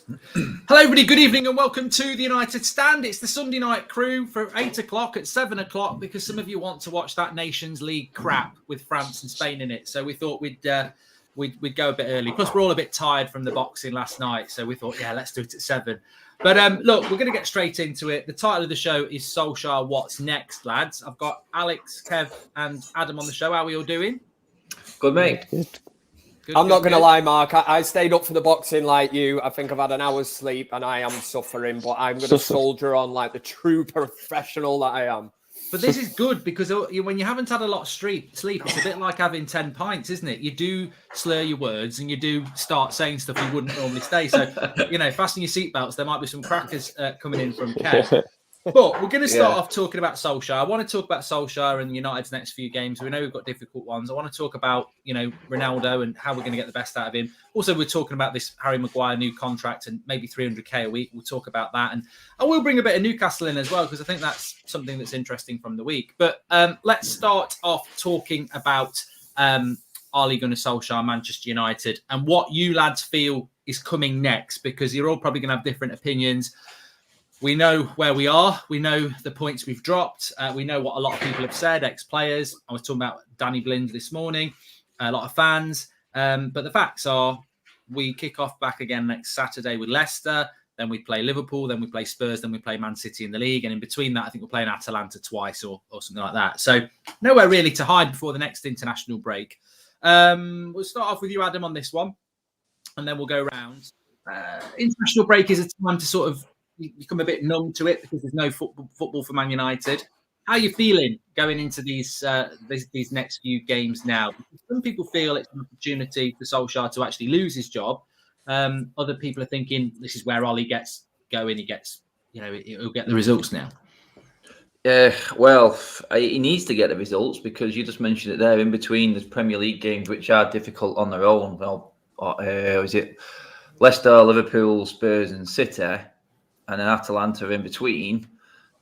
Hello, everybody. Good evening and welcome to the United Stand. It's the Sunday night crew for 8 o'clock at 7 o'clock because some of you want to watch that Nations League crap with France and Spain in it. So we thought we'd go a bit early. Plus, we're all a bit tired from the boxing last night. So we thought, yeah, let's do it at 7. But look, we're going to get straight into it. The title of the show is Solskjaer, What's Next, lads? I've got Alex, Kev and Adam on the show. How are we all doing? Good, mate. I'm not going to lie, Mark. I stayed up for the boxing like you. I think I've had an hour's sleep and I am suffering, but I'm going to soldier on like the true professional that I am. But this is good because when you haven't had a lot of sleep, it's a bit like having 10 pints, isn't it? You do slur your words and you do start saying stuff you wouldn't normally say. So, fasten your seatbelts. There might be some crackers coming in from Kev. But we're going to start off talking about Solskjaer. I want to talk about Solskjaer and United's next few games. We know we've got difficult ones. I want to talk about, Ronaldo and how we're going to get the best out of him. Also, we're talking about this Harry Maguire new contract and maybe 300k a week. We'll talk about that. And I will bring a bit of Newcastle in as well, because I think that's something that's interesting from the week. But let's start off talking about Ole Gunnar Solskjaer, Manchester United, and what you lads feel is coming next, because you're all probably going to have different opinions. We know where we are. We know the points we've dropped. We know what a lot of people have said, ex-players. I was talking about Danny Blind this morning, a lot of fans. But the facts are we kick off back again next Saturday with Leicester. Then we play Liverpool. Then we play Spurs. Then we play Man City in the league. And in between that, I think we're playing Atalanta twice or something like that. So nowhere really to hide before the next international break. We'll start off with you, Adam, on this one. And then we'll go round. International break is a time to sort of become a bit numb to it because there's no football for Man United. How are you feeling going into these next few games now? Some people feel it's an opportunity for Solskjaer to actually lose his job. Other people are thinking this is where Ollie gets going. He gets, he'll get the results now. Well, he needs to get the results because you just mentioned it there. In between the Premier League games, which are difficult on their own. Well, is it Leicester, Liverpool, Spurs, and City? And then Atalanta in between.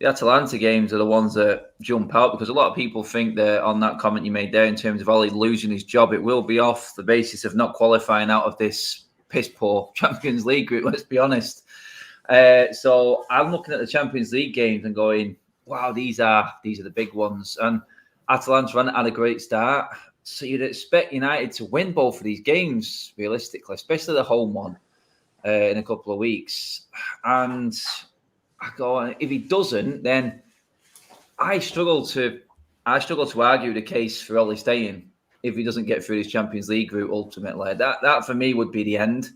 The Atalanta games are the ones that jump out because a lot of people think that on that comment you made there in terms of Ollie losing his job, it will be off the basis of not qualifying out of this piss-poor Champions League group, let's be honest. So I'm looking at the Champions League games and going, wow, these are the big ones. And Atalanta had a great start. So you'd expect United to win both of these games, realistically, especially the home one. In a couple of weeks, and I go, if he doesn't, then I struggle to argue the case for Ollie staying if he doesn't get through his Champions League route. Ultimately, that for me would be the end.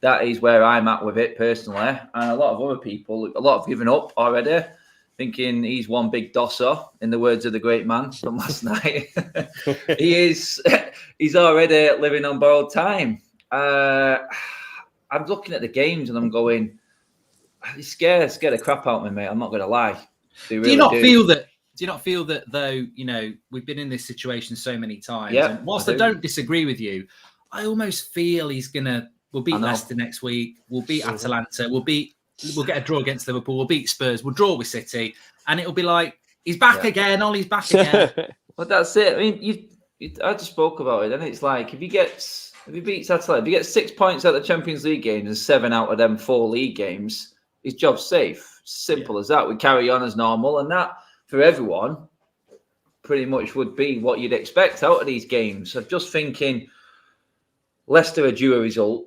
That is where I'm at with it personally, and a lot of other people, a lot have given up already, thinking he's one big dosser. In the words of the great man from last night, he's already living on borrowed time. I'm looking at the games and I'm going, it's scared the crap out of me, mate. I'm not going to lie. Do you not feel that though, we've been in this situation so many times. Yeah, and whilst I don't disagree with you, I almost feel we'll beat Leicester next week. We'll beat Atalanta. We'll get a draw against Liverpool. We'll beat Spurs. We'll draw with City. And it'll be like, he's back again. Ollie's back again. Well, that's it. I mean, I just spoke about it. And it's like, if he beats Atalanta, if he gets 6 points out of the Champions League games and 7 out of them 4 league games, his job's safe. Simple as that. We carry on as normal. And that, for everyone, pretty much would be what you'd expect out of these games. So just thinking, Leicester are due a result.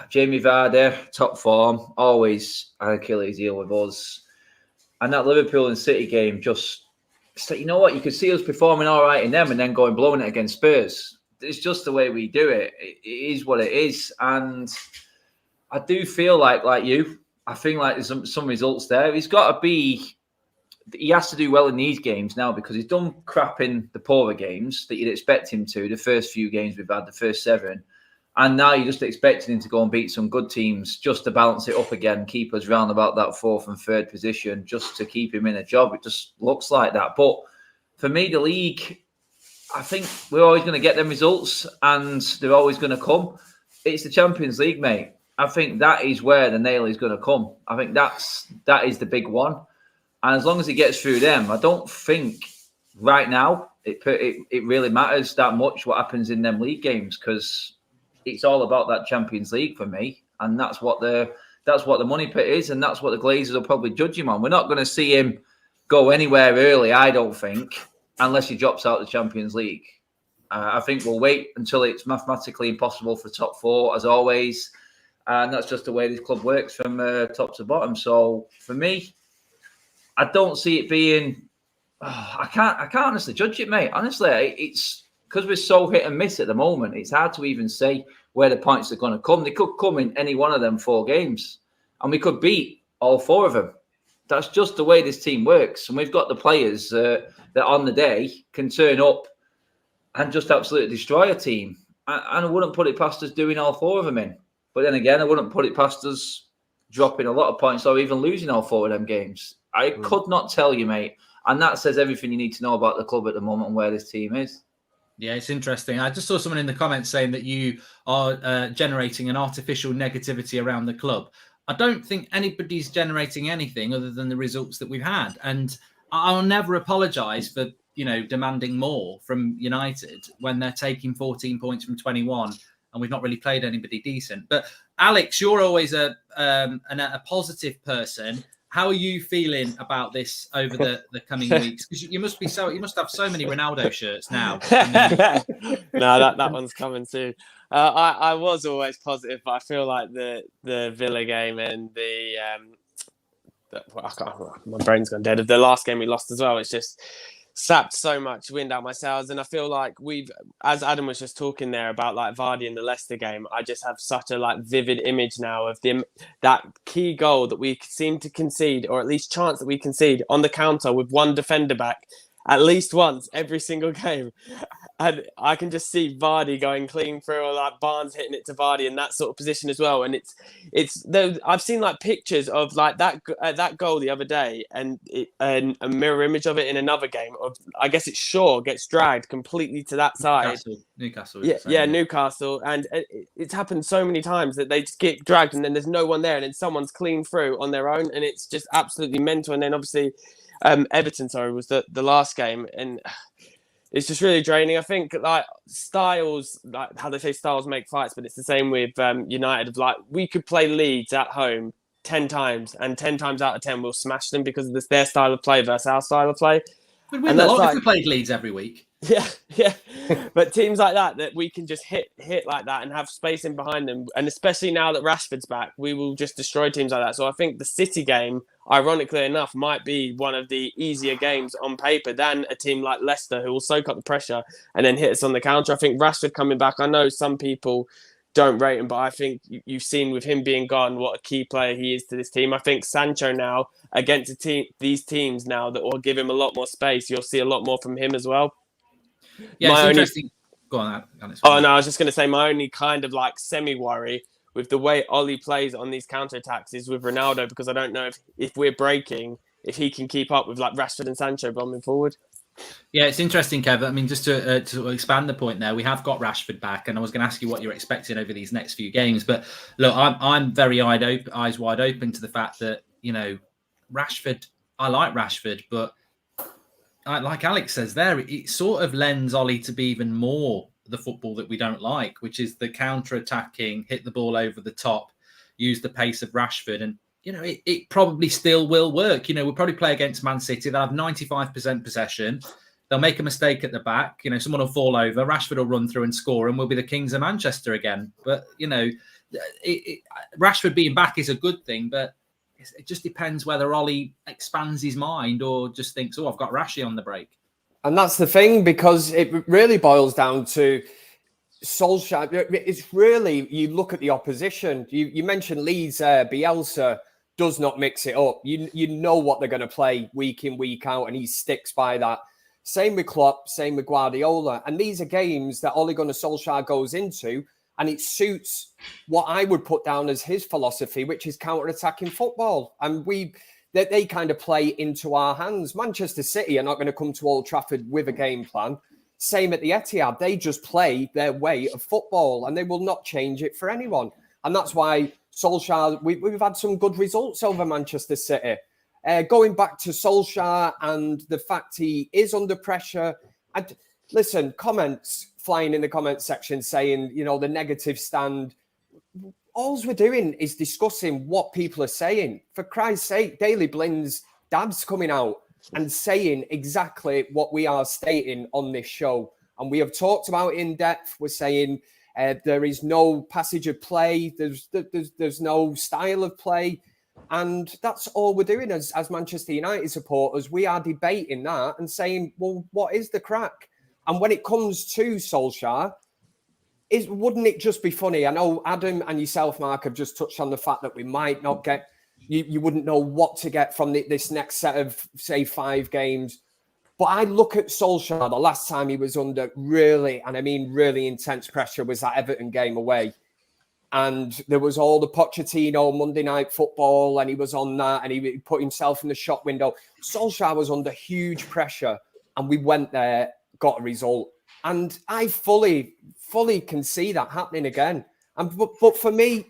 Jamie Vardy, top form, always an Achilles heel with us. And that Liverpool and City game, just, you know what, you could see us performing all right in them and then going blowing it against Spurs. It's just the way we do it. It is what it is. And I do feel like you, I think like there's some results there. He has to do well in these games now because he's done crap in the poorer games that you'd expect him to, the first few games we've had, the first 7. And now you're just expecting him to go and beat some good teams just to balance it up again, keep us round about that 4th and 3rd position, just to keep him in a job. It just looks like that. But for me, the league, I think we're always going to get them results and they're always going to come. It's the Champions League, mate. I think that is where the nail is going to come. I think that is the big one. And as long as he gets through them, I don't think right now it really matters that much what happens in them league games because it's all about that Champions League for me, and that's what the money pit is, and that's what the Glazers will probably judge him on. We're not going to see him go anywhere early, I don't think, unless he drops out the Champions League. I think we'll wait until it's mathematically impossible for top four, as always, and that's just the way this club works from top to bottom. So for me, I don't see it being. I can't honestly judge it, mate. Honestly, it's because we're so hit and miss at the moment. It's hard to even say where the points are going to come. They could come in any one of them 4 games, and we could beat all 4 of them. That's just the way this team works, and we've got the players that on the day can turn up and just absolutely destroy a team. And I wouldn't put it past us doing all 4 of them in. But then again, I wouldn't put it past us dropping a lot of points or even losing all 4 of them games. I could not tell you, mate. And that says everything you need to know about the club at the moment and where this team is. Yeah, it's interesting. I just saw someone in the comments saying that you are generating an artificial negativity around the club. I don't think anybody's generating anything other than the results that we've had. And I'll never apologise for, demanding more from United when they're taking 14 points from 21 and we've not really played anybody decent. But Alex, you're always a positive person. How are you feeling about this over the coming weeks? Because you must have so many Ronaldo shirts now. No, that one's coming too. I was always positive, but I feel like the Villa game and my brain's gone dead. The last game we lost as well, it's just sapped so much wind out my sails. And I feel like as Adam was just talking there about like Vardy in the Leicester game, I just have such a vivid image now of that key goal that we seem to concede, or at least chance that we concede on the counter with one defender back at least once every single game. And I can just see Vardy going clean through, or like Barnes hitting it to Vardy in that sort of position as well. And it's I've seen pictures of that goal the other day, and a mirror image of it in another game. Of I guess it's Shaw gets dragged completely to that side. Newcastle. Yeah, Newcastle, and it's happened so many times that they just get dragged, and then there's no one there, and then someone's clean through on their own, and it's just absolutely mental. And then obviously, Everton, was the last game, and it's just really draining. I think styles, how they say styles make fights, but it's the same with United. We could play Leeds at home 10 times, and 10 times out of 10 we'll smash them because of their style of play versus our style of play. We'd win a lot if we played Leeds every week. Yeah. But teams like that we can just hit like that and have space in behind them. And especially now that Rashford's back, we will just destroy teams like that. So I think the City game, ironically enough, might be one of the easier games on paper than a team like Leicester, who will soak up the pressure and then hit us on the counter. I think Rashford coming back, I know some people don't rate him, but I think you've seen with him being gone what a key player he is to this team. I think Sancho now, against these teams now that will give him a lot more space, you'll see a lot more from him as well. Yeah, it's interesting. Go on, Alex. Oh, no, I was just going to say my only kind of semi-worry with the way Ollie plays on these counter-attacks is with Ronaldo, because I don't know if we're breaking, if he can keep up with Rashford and Sancho bombing forward. Yeah, it's interesting, Kev. I mean, just to expand the point there, we have got Rashford back, and I was going to ask you what you're expecting over these next few games. But look, I'm very eyes wide open to the fact that, Rashford, I like Rashford, but like Alex says there, it sort of lends Ollie to be even more the football that we don't like, which is the counter-attacking, hit the ball over the top, use the pace of Rashford. And, it probably still will work. We'll probably play against Man City. They'll have 95% possession. They'll make a mistake at the back. Someone will fall over. Rashford will run through and score, and we'll be the Kings of Manchester again. But, Rashford being back is a good thing, but it just depends whether Ollie expands his mind or just thinks, I've got Rashi on the break. And that's the thing, because it really boils down to Solskjaer. It's really, you look at the opposition. You mentioned Leeds, Bielsa does not mix it up. You know what they're going to play week in, week out, and he sticks by that. Same with Klopp, same with Guardiola. And these are games that Ole Gunnar Solskjaer goes into, and it suits what I would put down as his philosophy, which is counter-attacking football. And they kind of play into our hands. Manchester City are not going to come to Old Trafford with a game plan. Same at the Etihad. They just play their way of football, and they will not change it for anyone. And that's why Solskjaer, we've had some good results over Manchester City. Going back to Solskjaer and the fact he is under pressure, listen, comments flying in the comment section saying, the negative stand. All we're doing is discussing what people are saying. For Christ's sake, Daley Blin's dad's coming out and saying exactly what we are stating on this show. And we have talked about it in depth. We're saying there is no passage of play. There's no style of play. And that's all we're doing as Manchester United supporters. We are debating that and saying, well, what is the crack? And when it comes to Solskjaer, wouldn't it just be funny? I know Adam and yourself, Mark, have just touched on the fact that we might not get, you wouldn't know what to get from this next set of, say, 5 games. But I look at Solskjaer, the last time he was under really, and I mean really intense pressure was that Everton game away. And there was all the Pochettino Monday Night Football, and he was on that, and he put himself in the shop window. Solskjaer was under huge pressure, and we went there, got a result. And I fully can see that happening again. But for me,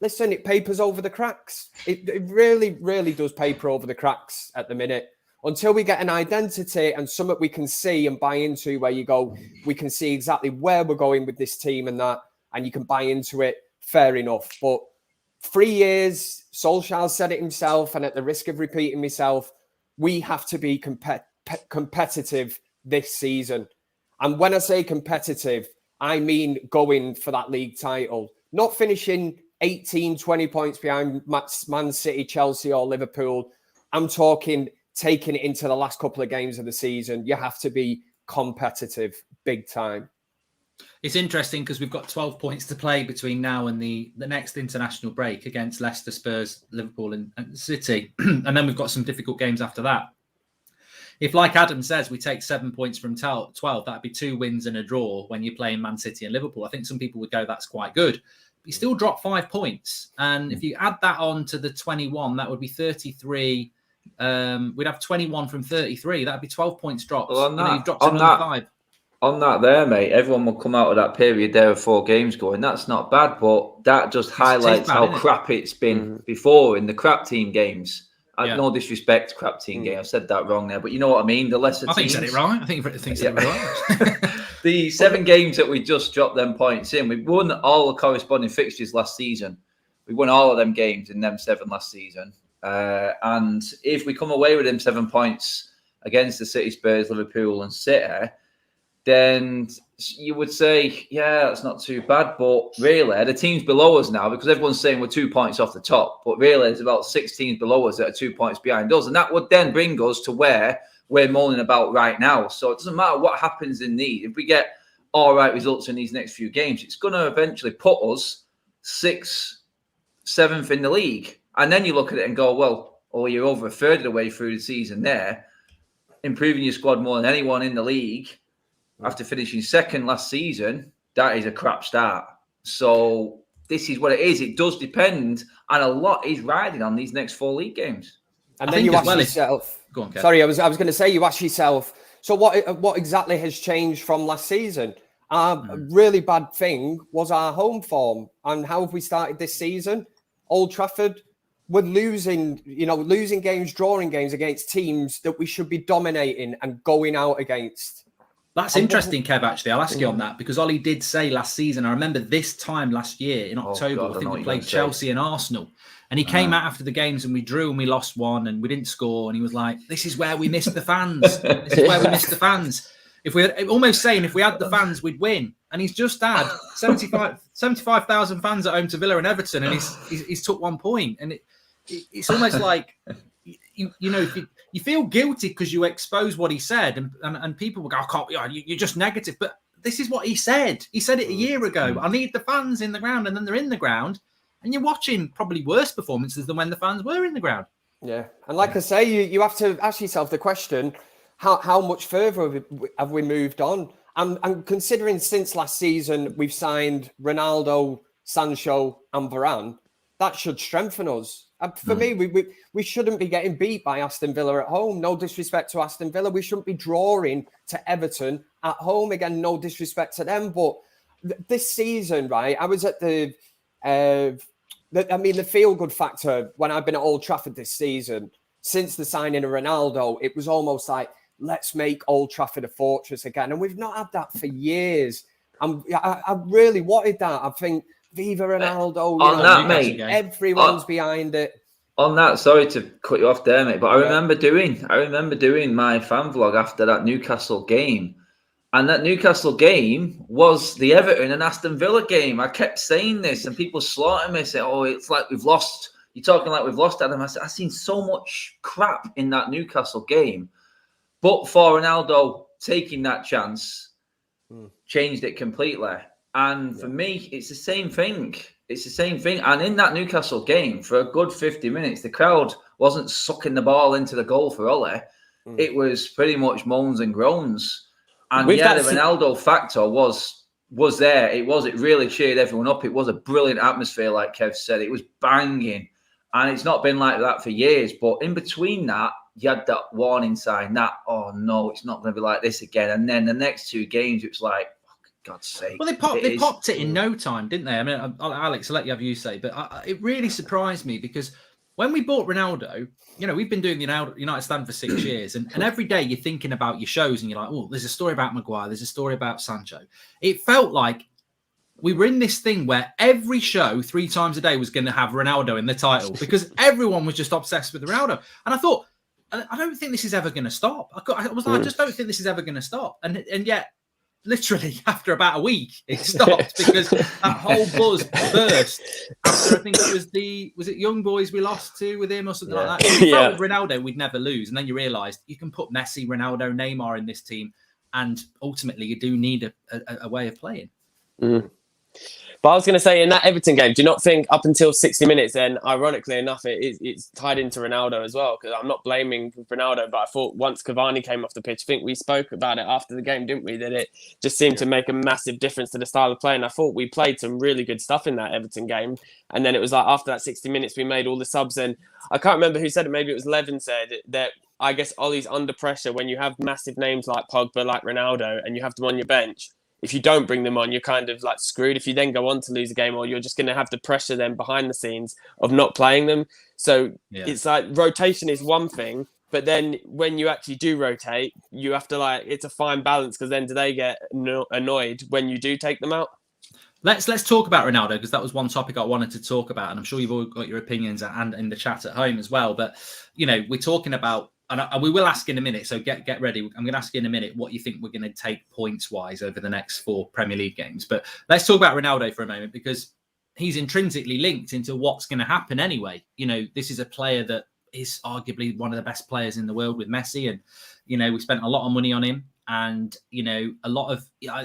listen, it papers over the cracks. It really, really does paper over the cracks at the minute. Until we get an identity and something we can see and buy into, where you go, we can see exactly where we're going with this team and that, and you can buy into it, fair enough. But 3 years, Solskjaer said it himself, and at the risk of repeating myself, we have to be competitive this season. And when I say competitive, I mean going for that league title, not finishing 18, 20 points behind Man City, Chelsea or Liverpool. I'm talking taking it into the last couple of games of the season. You have to be competitive big time. It's interesting because we've got 12 points to play between now and the next international break against Leicester, Spurs, Liverpool and City. And then we've got some difficult games after that. If, like Adam says, we take 7 points from 12, that'd be 2 wins and a draw when you're playing Man City and Liverpool. I think some people would go, that's quite good. But you still drop 5 points. And if you add that on to the 21, that would be 33. We'd have 21 from 33. That'd be 12 points drops. Well, You've dropped another 5. On that there, mate, everyone will come out of that period there of 4 games going, that's not bad, but that just highlights how crap it's been before in the crap team games. No disrespect, crap team game. I said that wrong there, but you know what I mean? The lesser teams. I think you said it right. I think you said it right. The 7 games that we just dropped them points in, we won all the corresponding fixtures last season. We won all of them games in them 7 last season. And if we come away with them 7 points against the City, Spurs, Liverpool and City, then you would say, yeah, that's not too bad. But really, the teams below us now, because everyone's saying we're 2 points off the top, but really there's about 6 teams below us that are 2 points behind us. And that would then bring us to where we're moaning about right now. So it doesn't matter what happens in these. If we get all right results in these next few games, it's going to eventually put us 6th, 7th in the league. And then you look at it and go, well, you're over a third of the way through the season there, improving your squad more than anyone in the league. After finishing 2nd last season, that is a crap start. So this is what it is. It does depend, and a lot is riding on these next 4 league games. And then you ask yourself. Go on, Kev. Sorry, I was going to say, you ask yourself. So what exactly has changed from last season? A really bad thing was our home form, and how have we started this season? Old Trafford, we're losing games, drawing games against teams that we should be dominating and going out against. That's interesting, Kev, actually. I'll ask you on that, because Ollie did say last season, I remember this time last year in October, I think we played Chelsea and Arsenal, and he came out after the games and we drew and we lost 1 and we didn't score, and he was like, this is where we missed the fans. This is where we missed the fans. If we almost saying if we had the fans, we'd win. And he's just had 75,000 fans at home to Villa and Everton, and he's took 1 point. And it's almost like, you feel guilty because you expose what he said, and people will go, you're just negative. But this is what he said. He said it a year ago. I need the fans in the ground, and then they're in the ground, and you're watching probably worse performances than when the fans were in the ground. Yeah, and like I say, you have to ask yourself the question: how much further have we moved on? And considering since last season we've signed Ronaldo, Sancho, and Varane, that should strengthen us. For me, we shouldn't be getting beat by Aston Villa at home. No disrespect to Aston Villa. We shouldn't be drawing to Everton at home. Again, no disrespect to them. But this season, right, I was at the feel-good factor when I've been at Old Trafford this season. Since the signing of Ronaldo, it was almost like let's make Old Trafford a fortress again. And we've not had that for years. I really wanted that. I think Viva Ronaldo, on that, mate, everyone's behind it. On that, sorry to cut you off there, mate, but I remember doing my fan vlog after that Newcastle game. And that Newcastle game was the Everton and Aston Villa game. I kept saying this, and people slaughtering me, saying, "Oh, it's like we've lost." You're talking like we've lost, Adam. I said, I've seen so much crap in that Newcastle game, but for Ronaldo taking that chance, changed it completely. And for me, it's the same thing. It's the same thing. And in that Newcastle game, for a good 50 minutes, the crowd wasn't sucking the ball into the goal for Ole. It was pretty much moans and groans. And the Ronaldo factor was there. It really cheered everyone up. It was a brilliant atmosphere, like Kev said. It was banging. And it's not been like that for years. But in between that, you had that warning sign that, oh no, it's not going to be like this again. And then the next 2 games, it was like, God's sake. Well, they popped it in no time, didn't they? I mean, Alex, I'll let you have you say, but it really surprised me because when we bought Ronaldo, we've been doing the United Stand for 6 years, and every day you're thinking about your shows and you're like, oh, there's a story about Maguire, there's a story about Sancho. It felt like we were in this thing where every show 3 times a day was going to have Ronaldo in the title because everyone was just obsessed with Ronaldo. And I thought, I don't think this is ever going to stop. I just don't think this is ever going to stop. And yet, literally after about a week, it stopped because that whole buzz burst after I think it was it Young Boys we lost to with him or something like that. We felt with Ronaldo we'd never lose, and then you realised you can put Messi, Ronaldo, Neymar in this team, and ultimately you do need a way of playing. But I was going to say, in that Everton game, do you not think up until 60 minutes, then ironically enough, it's tied into Ronaldo as well? Because I'm not blaming Ronaldo, but I thought once Cavani came off the pitch, I think we spoke about it after the game, didn't we? That it just seemed to make a massive difference to the style of play. And I thought we played some really good stuff in that Everton game. And then it was like after that 60 minutes, we made all the subs. And I can't remember who said it. Maybe it was Levin said that I guess Ollie's under pressure when you have massive names like Pogba, like Ronaldo, and you have them on your bench. If you don't bring them on, you're kind of like screwed. If you then go on to lose a game, or you're just going to have the pressure then behind the scenes of not playing them. So it's like rotation is one thing, but then when you actually do rotate, you have to it's a fine balance because then do they get annoyed when you do take them out? Let's talk about Ronaldo because that was one topic I wanted to talk about, and I'm sure you've all got your opinions and in the chat at home as well. But we're talking about. And we will ask in a minute, so get ready. I'm going to ask you in a minute what you think we're going to take points-wise over the next 4 Premier League games. But let's talk about Ronaldo for a moment because he's intrinsically linked into what's going to happen anyway. This is a player that is arguably one of the best players in the world with Messi. And, we spent a lot of money on him. And, a lot of,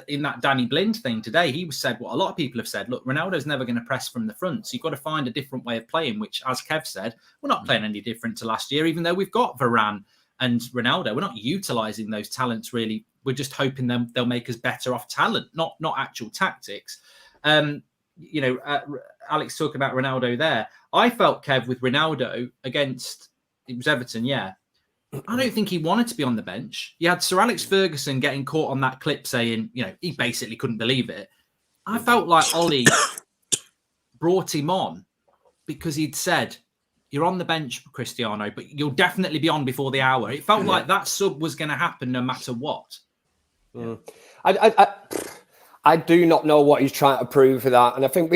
in that Danny Blind thing today, he said what a lot of people have said, look, Ronaldo's never going to press from the front. So you've got to find a different way of playing, which, as Kev said, we're not playing any different to last year, even though we've got Varane and Ronaldo. We're not utilising those talents, really. We're just hoping they'll make us better off talent, not actual tactics. Alex talking about Ronaldo there. I felt, Kev, with Ronaldo against, it was Everton, I don't think he wanted to be on the bench. You had Sir Alex Ferguson getting caught on that clip saying, he basically couldn't believe it. I felt like Ollie brought him on because he'd said, you're on the bench, Cristiano, but you'll definitely be on before the hour. It felt like that sub was going to happen no matter what. I do not know what he's trying to prove for that. And I think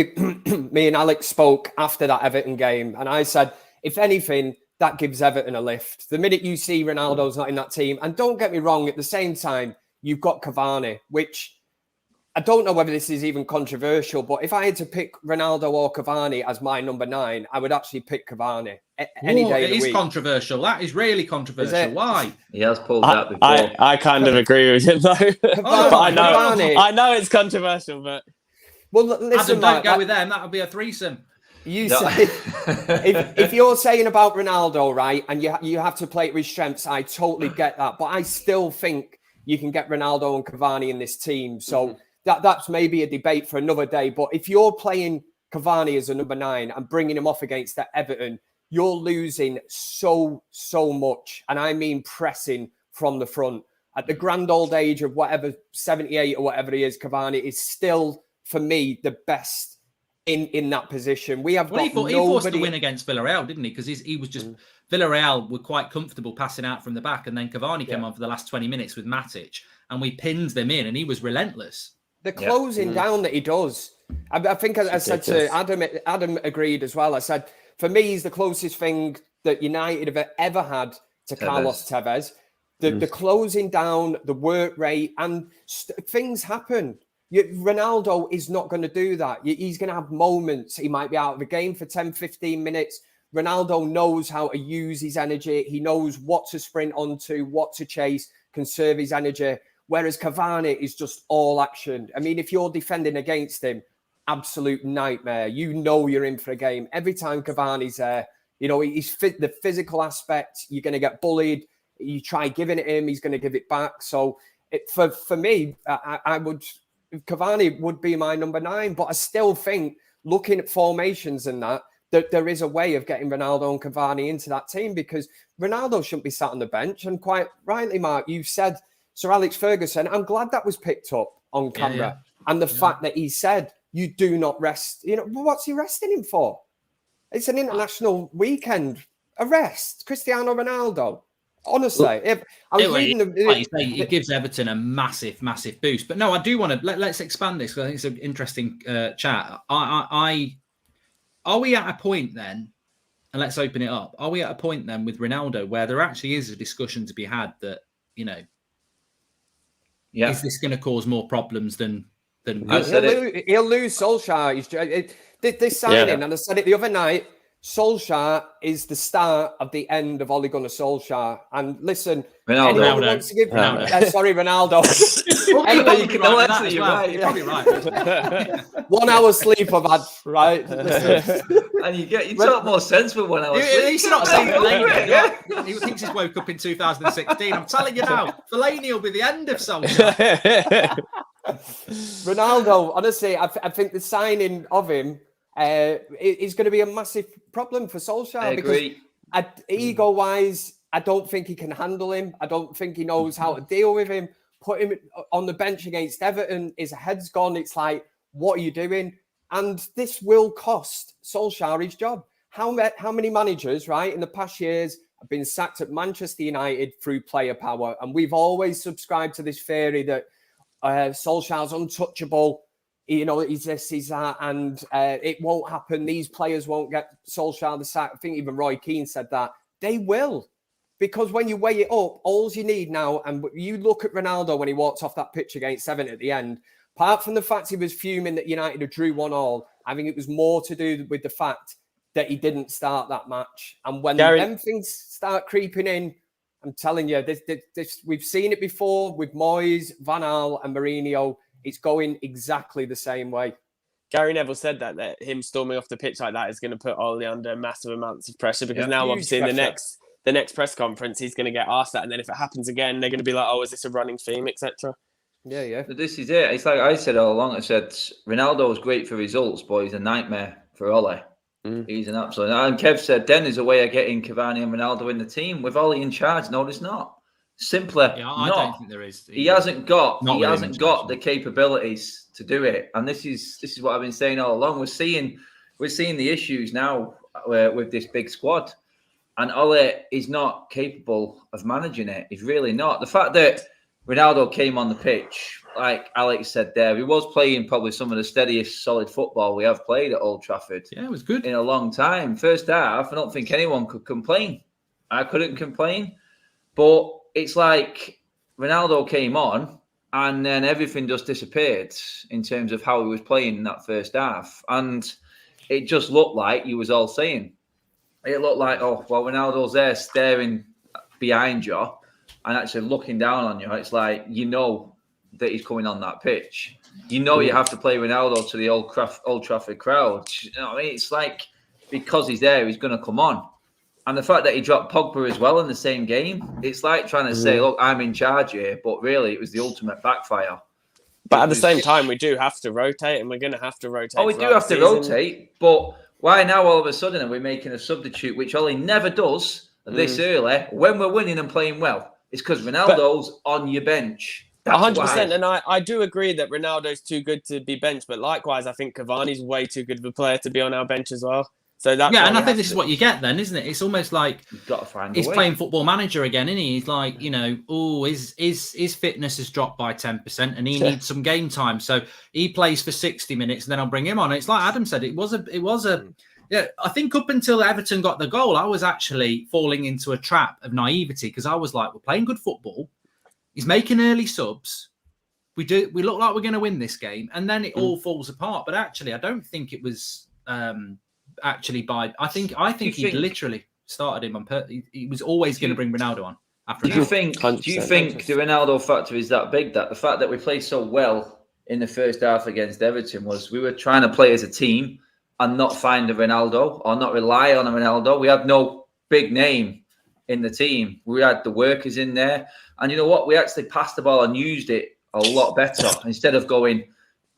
me and Alex spoke after that Everton game. And I said, if anything, that gives Everton a lift. The minute you see Ronaldo's not in that team, and don't get me wrong, at the same time, you've got Cavani, which I don't know whether this is even controversial, but if I had to pick Ronaldo or Cavani as my number 9, I would actually pick Cavani any day of the week. It is controversial. That is really controversial. Why? He has pulled that before. I kind of agree with him, though. I know it's controversial, but... Well, listen, Adam, don't go with them. That would be a threesome. You say if you're saying about Ronaldo, right, and you have to play it with strengths, I totally get that. But I still think you can get Ronaldo and Cavani in this team. So that's maybe a debate for another day. But if you're playing Cavani as a number 9 and bringing him off against that Everton, you're losing so much. And I mean pressing from the front. At the grand old age of whatever, 78 or whatever he is, Cavani is still, for me, the best in that position. We have Well, got he forced the nobody. win against Villarreal, didn't he? Because he was just Villarreal were quite comfortable passing out from the back, and then Cavani came on for the last 20 minutes with Matic, and we pinned them in, and he was relentless. The closing down that he does, I think I said to Adam agreed as well. I said, for me, he's the closest thing that United have ever had to Carlos Tevez. The closing down, the work rate, and things happen. Ronaldo is not going to do that. He's going to have moments. He might be out of the game for 10, 15 minutes. Ronaldo knows how to use his energy. He knows what to sprint onto, what to chase, conserve his energy. Whereas Cavani is just all action. I mean, if you're defending against him, absolute nightmare. You know you're in for a game. Every time Cavani's there, he's the physical aspect. You're going to get bullied. You try giving it him, he's going to give it back. So for me, I would... Cavani would be my number 9, but I still think, looking at formations and that there is a way of getting Ronaldo and Cavani into that team, because Ronaldo shouldn't be sat on the bench. And quite rightly, Mark, you said Sir Alex Ferguson. I'm glad that was picked up on camera. And the fact that he said, you do not rest. What's he resting him for? It's an international weekend. A rest. Cristiano Ronaldo. Honestly, if I was reading like you say, it gives Everton a massive, massive boost. But no, I do want to let's expand this, because I think it's an interesting chat. Are we at a point then, and let's open it up? Are we at a point then with Ronaldo where there actually is a discussion to be had that is this going to cause more problems than? He'll lose Solskjaer. This signing, and I said it the other night. Solskjaer is the start of the end of Ole Gunnar Solskjaer. And listen, anyone wants to give Ronaldo. You're probably right. 1 hour sleep I've had, right? And you talk more sense with 1 hour sleep. He's not saying Fellaini. He thinks he's woke up in 2016. I'm telling you now, Fellaini will be the end of Solskjaer. Ronaldo, honestly, I think the signing of him is going to be a massive problem for Solskjaer. I agree. Because ego-wise, I don't think he can handle him. I don't think he knows how to deal with him. Put him on the bench against Everton, his head's gone. It's like, what are you doing? And this will cost Solskjaer his job. How many managers, right, in the past years have been sacked at Manchester United through player power? And we've always subscribed to this theory that Solskjaer's untouchable. He's this, he's that, and it won't happen. These players won't get Solskjaer the sack. I think even Roy Keane said that. They will. Because when you weigh it up, all you need now, and you look at Ronaldo when he walked off that pitch against Everton at the end, apart from the fact he was fuming that United had drew 1-1, I think it was more to do with the fact that he didn't start that match. And when them things start creeping in, I'm telling you, this we've seen it before with Moyes, Van Gaal and Mourinho. It's going exactly the same way. Gary Neville said that him storming off the pitch like that is going to put Ole under massive amounts of pressure, because now obviously in the next press conference he's going to get asked that, and then if it happens again, they're going to be like, "Oh, is this a running theme?" etc. Yeah. But this is it. It's like I said all along. I said Ronaldo is great for results, but he's a nightmare for Ole. He's an absolute. And Kev said, "Then there's a way of getting Cavani and Ronaldo in the team with Ole in charge." No, there's not. Simpler, I don't think there is. He hasn't got the capabilities to do it, and this is what I've been saying all along. We're seeing the issues now with this big squad, and Ole is not capable of managing it. He's really not. The fact that Ronaldo came on the pitch, like Alex said there, he was playing probably some of the steadiest, solid football we have played at Old Trafford. Yeah, it was good in a long time. First half, I don't think anyone could complain. I couldn't complain, but it's like Ronaldo came on and then everything just disappeared in terms of how he was playing in that first half. And it just looked like you was all saying. It looked like, oh, well, Ronaldo's there staring behind you and actually looking down on you. It's like, that he's coming on that pitch. You have to play Ronaldo to the Old Trafford crowd. It's like, because he's there, he's going to come on. And the fact that he dropped Pogba as well in the same game, it's like trying to say, look, I'm in charge here. But really, it was the ultimate backfire. But at the same time, we do have to rotate, and we're going to have to rotate. Oh, we do have to rotate. But why now all of a sudden are we making a substitute, which Ole never does this early, when we're winning and playing well? It's because Ronaldo's on your bench. 100%. And I do agree that Ronaldo's too good to be benched, but likewise, I think Cavani's way too good of a player to be on our bench as well. So that's and I think this is what you get then, isn't it? It's almost like you've got to find he's playing Football Manager again, isn't he? He's like, his fitness has dropped by 10% and he needs some game time. So he plays for 60 minutes and then I'll bring him on. It's like Adam said, it was a I think up until Everton got the goal, I was actually falling into a trap of naivety because I was like, we're playing good football. He's making early subs. We look like we're going to win this game, and then it all falls apart. But actually, I don't think it was actually by. I think he literally started him on purpose. He was always going to bring Ronaldo on. Do you think the Ronaldo factor is that big? That the fact that we played so well in the first half against Everton was we were trying to play as a team and not find a Ronaldo or not rely on a Ronaldo. We had no big name in the team. We had the workers in there. And you know what? We actually passed the ball and used it a lot better. Instead of going,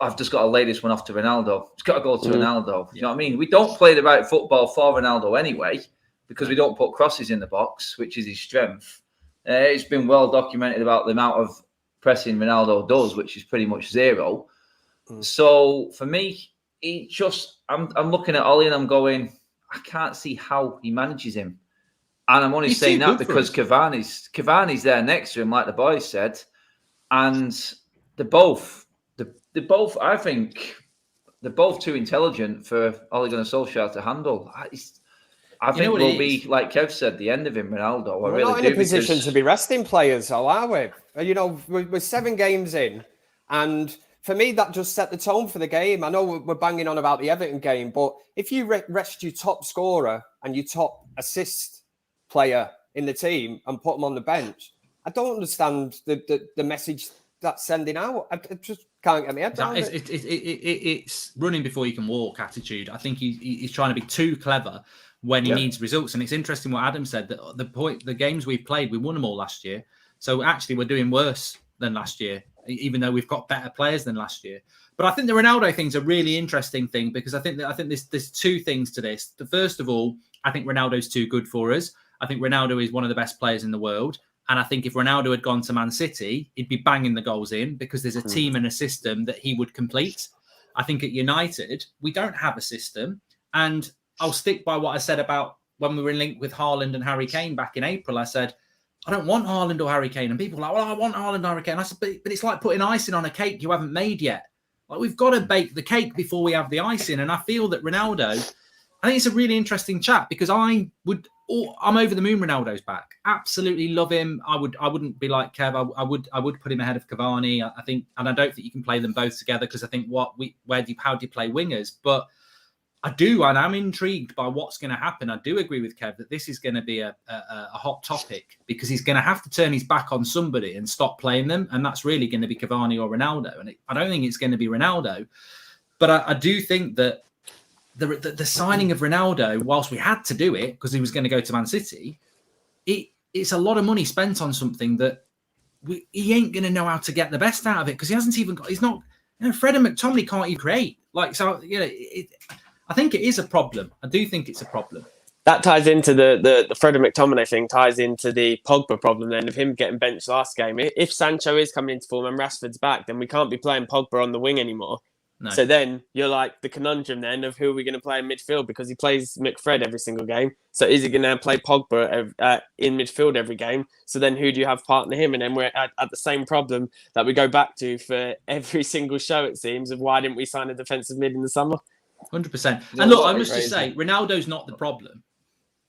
I've just got to lay this one off to Ronaldo. It's got to go to Ronaldo. You know what I mean? We don't play the right football for Ronaldo anyway because we don't put crosses in the box, which is his strength. It's been well documented about the amount of pressing Ronaldo does, which is pretty much zero. So for me, I'm looking at Ollie and I'm going, I can't see how he manages him. And I'm only saying that because Cavani's there next to him, like the boys said. And they're both, I think, they're both too intelligent for Ole Gunnar Solskjaer to handle. I think we'll be, like Kev said, the end of him, Ronaldo. We're not in a position to be resting players, though, are we? You know, we're 7 games in, and for me, that just set the tone for the game. I know we're banging on about the Everton game, but if you rest your top scorer and your top assist player in the team and put them on the bench, I don't understand the message that's sending out. I just can't get my head around it. It's running before you can walk attitude. I think he's trying to be too clever when he needs results. And it's interesting what Adam said, that the games we've played, we won them all last year. So actually we're doing worse than last year, even though we've got better players than last year. But I think the Ronaldo thing's a really interesting thing because I think there's 2 things to this. First of all, I think Ronaldo's too good for us. I think Ronaldo is one of the best players in the world. And I think if Ronaldo had gone to Man City, he'd be banging the goals in because there's a team and a system that he would complete. I think at United, we don't have a system. And I'll stick by what I said about when we were linked with Haaland and Harry Kane back in April. I said, I don't want Haaland or Harry Kane. And people were like, well, I want Haaland and Harry Kane. I said, but it's like putting icing on a cake you haven't made yet. Like, we've got to bake the cake before we have the icing. And I feel that Ronaldo, I think it's a really interesting chat because I'm over the moon Ronaldo's back. Absolutely love him. I wouldn't be like Kev. I would put him ahead of Cavani. I think, and I don't think you can play them both together because I think how do you play wingers? But I do, and I'm intrigued by what's going to happen. I do agree with Kev that this is going to be a hot topic because he's going to have to turn his back on somebody and stop playing them, and that's really going to be Cavani or Ronaldo. And I don't think it's going to be Ronaldo, but I do think that the signing of Ronaldo, whilst we had to do it because he was going to go to Man City, it's a lot of money spent on something that he ain't going to know how to get the best out of it because he hasn't even got. He's not. Fred and McTominay can't even create. I think it is a problem. I do think it's a problem. That ties into the Fred and McTominay thing, ties into the Pogba problem then of him getting benched last game. If Sancho is coming into form and Rashford's back, then we can't be playing Pogba on the wing anymore. No. So then you're like the conundrum then of who are we going to play in midfield because he plays McFred every single game. So is he going to play Pogba in midfield every game? So then who do you have partner him? And then we're at the same problem that we go back to for every single show, it seems, of why didn't we sign a defensive mid in the summer? 100%. And look, I must just say, Ronaldo's not the problem.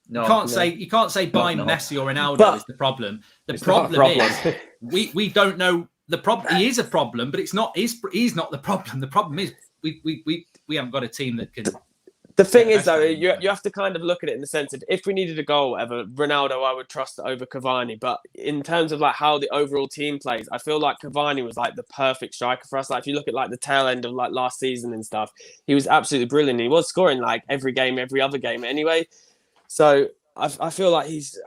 No, you can't say buying Messi or Ronaldo is the problem. The problem is we don't know the problem. He is a problem, but it's not. He's not the problem. The problem is we haven't got a team that can. The thing is, though, you have to kind of look at it in the sense that if we needed a goal, whatever, Ronaldo, I would trust over Cavani. But in terms of like how the overall team plays, I feel like Cavani was like the perfect striker for us. Like if you look at like the tail end of like last season and stuff, he was absolutely brilliant. He was scoring like every other game anyway. So I feel like he's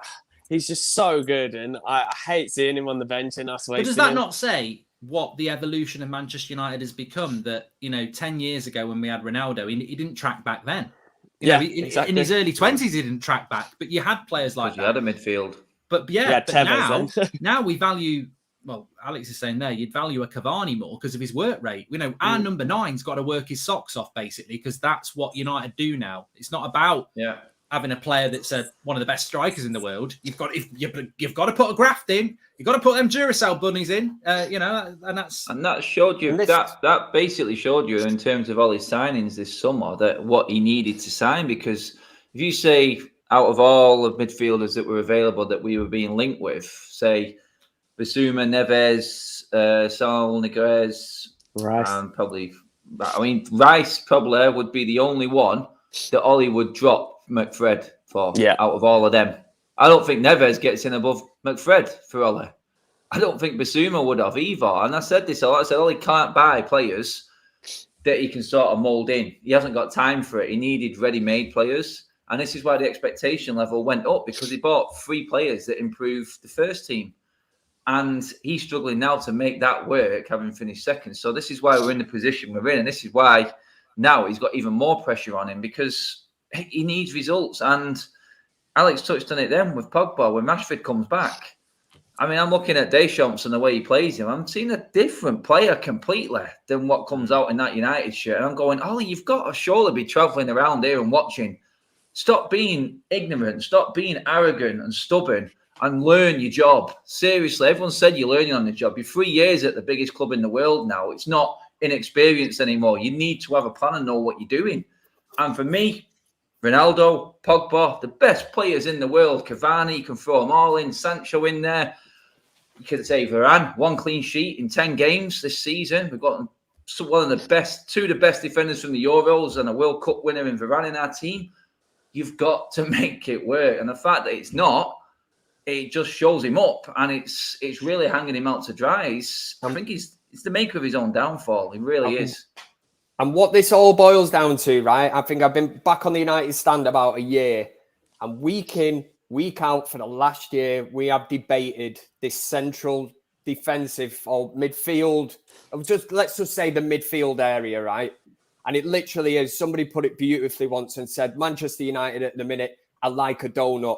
just so good, and I hate seeing him on the bench and us wasting. But does that not say what the evolution of Manchester United has become? That 10 years ago when we had Ronaldo, he didn't track back then. Exactly. In his early 20s, he didn't track back. But you had players like that. You had a midfield. But now we value well, Alex is saying there, you'd value a Cavani more because of his work rate. You know, our number 9's got to work his socks off, basically, because that's what United do now. It's not about having a player that's one of the best strikers in the world. You've got to put a graft in. You've got to put them Duracell bunnies in, you know, and that showed you, that basically showed you in terms of all his signings this summer, that what he needed to sign, because if you say out of all of midfielders that were available that we were being linked with, say, Bissouma, Neves, Saul, Niguez, Rice. and probably, I mean, Rice probably would be the only one that Ollie would drop McFred for out of all of them. I don't think Neves gets in above McFred for Ollie. I don't think Bissouma would have either. And I said this a lot. I said Ollie can't buy players that he can sort of mould in. He hasn't got time for it. He needed ready-made players. And this is why the expectation level went up, because he bought 3 players that improved the first team. And he's struggling now to make that work, having finished second. So this is why we're in the position we're in. And this is why now he's got even more pressure on him, because he needs results. And Alex touched on it then with Pogba. When Rashford comes back, I mean, I'm looking at Deschamps and the way he plays him. I'm seeing a different player completely than what comes out in that United shirt. And I'm going, Ollie, you've got to surely be travelling around here and watching. Stop being ignorant. Stop being arrogant and stubborn. And learn your job. Seriously, everyone said you're learning on the job. You're 3 years at the biggest club in the world now. It's not inexperienced anymore. You need to have a plan and know what you're doing. And for me, Ronaldo, Pogba, the best players in the world. Cavani, you can throw them all in. Sancho in there. You could say Varane, 1 clean sheet in 10 games this season. We've got one of the best, 2 of the best defenders from the Euros and a World Cup winner in Varane in our team. You've got to make it work. And the fact that it's not, it just shows him up, and it's really hanging him out to dry. I think he's the maker of his own downfall. He really is. And what this all boils down to, right? I think I've been back on the United stand about a year, and week in, week out for the last year, we have debated this central defensive or midfield. Let's just say the midfield area, right? And it literally is. Somebody put it beautifully once and said, Manchester United at the minute are like a donut.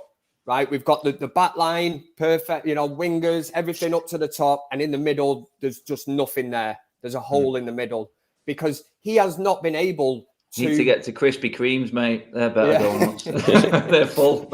Right, we've got the back line, perfect, you know, wingers, everything up to the top. And in the middle, there's just nothing there. There's a hole in the middle because he has not been able to... Need to get to Krispy Kremes, mate. They're better donuts. They're full.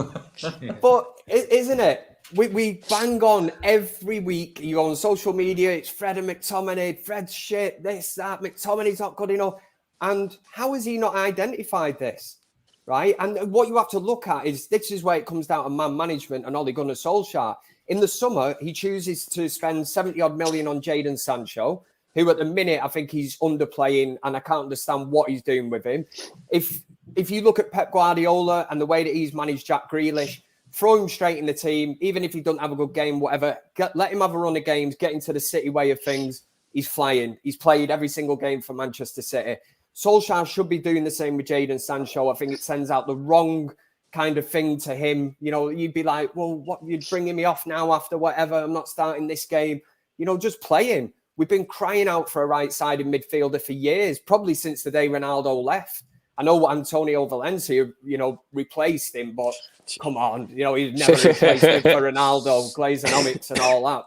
But isn't it? We bang on every week. You go on social media, it's Fred and McTominay. Fred's shit, this, that. McTominay's not good enough. And how has he not identified this? Right. And what you have to look at is this is where it comes down to man management and Ole Gunnar Solskjaer. In the summer, he chooses to spend 70 odd million on Jadon Sancho, who at the minute, I think he's underplaying and I can't understand what he's doing with him. If you look at Pep Guardiola and the way that he's managed Jack Grealish, throw him straight in the team, even if he doesn't have a good game, whatever, let him have a run of games, get into the City way of things. He's flying. He's played every single game for Manchester City. Solskjaer should be doing the same with Jadon Sancho. I think it sends out the wrong kind of thing to him. You know, you'd be like, well, what, you're bringing me off now after whatever. I'm not starting this game. You know, just play him. We've been crying out for a right-sided midfielder for years, probably since the day Ronaldo left. I know Antonio Valencia, you know, replaced him, but come on, you know, he's never replaced him for Ronaldo, Glazonomics and all that.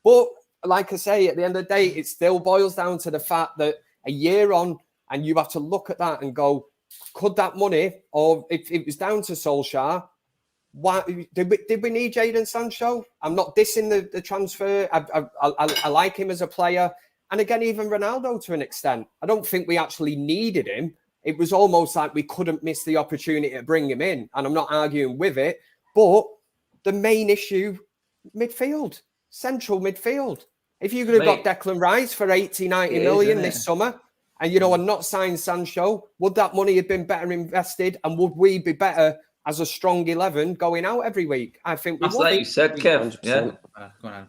But like I say, at the end of the day, it still boils down to the fact that a year on, and you have to look at that and go, could that money, or if it was down to Solskjaer, why did we need Jadon Sancho? I'm not dissing the transfer. I like him as a player. And again, even Ronaldo to an extent. I don't think we actually needed him. It was almost like we couldn't miss the opportunity to bring him in. And I'm not arguing with it. But the main issue, midfield, central midfield. If you could have got Declan Rice for 80, 90 million this summer, and, you know, and not signed Sancho, would that money have been better invested? And would we be better as a strong 11 going out every week? I think we would. Like you said, Kev. Yeah. Go on.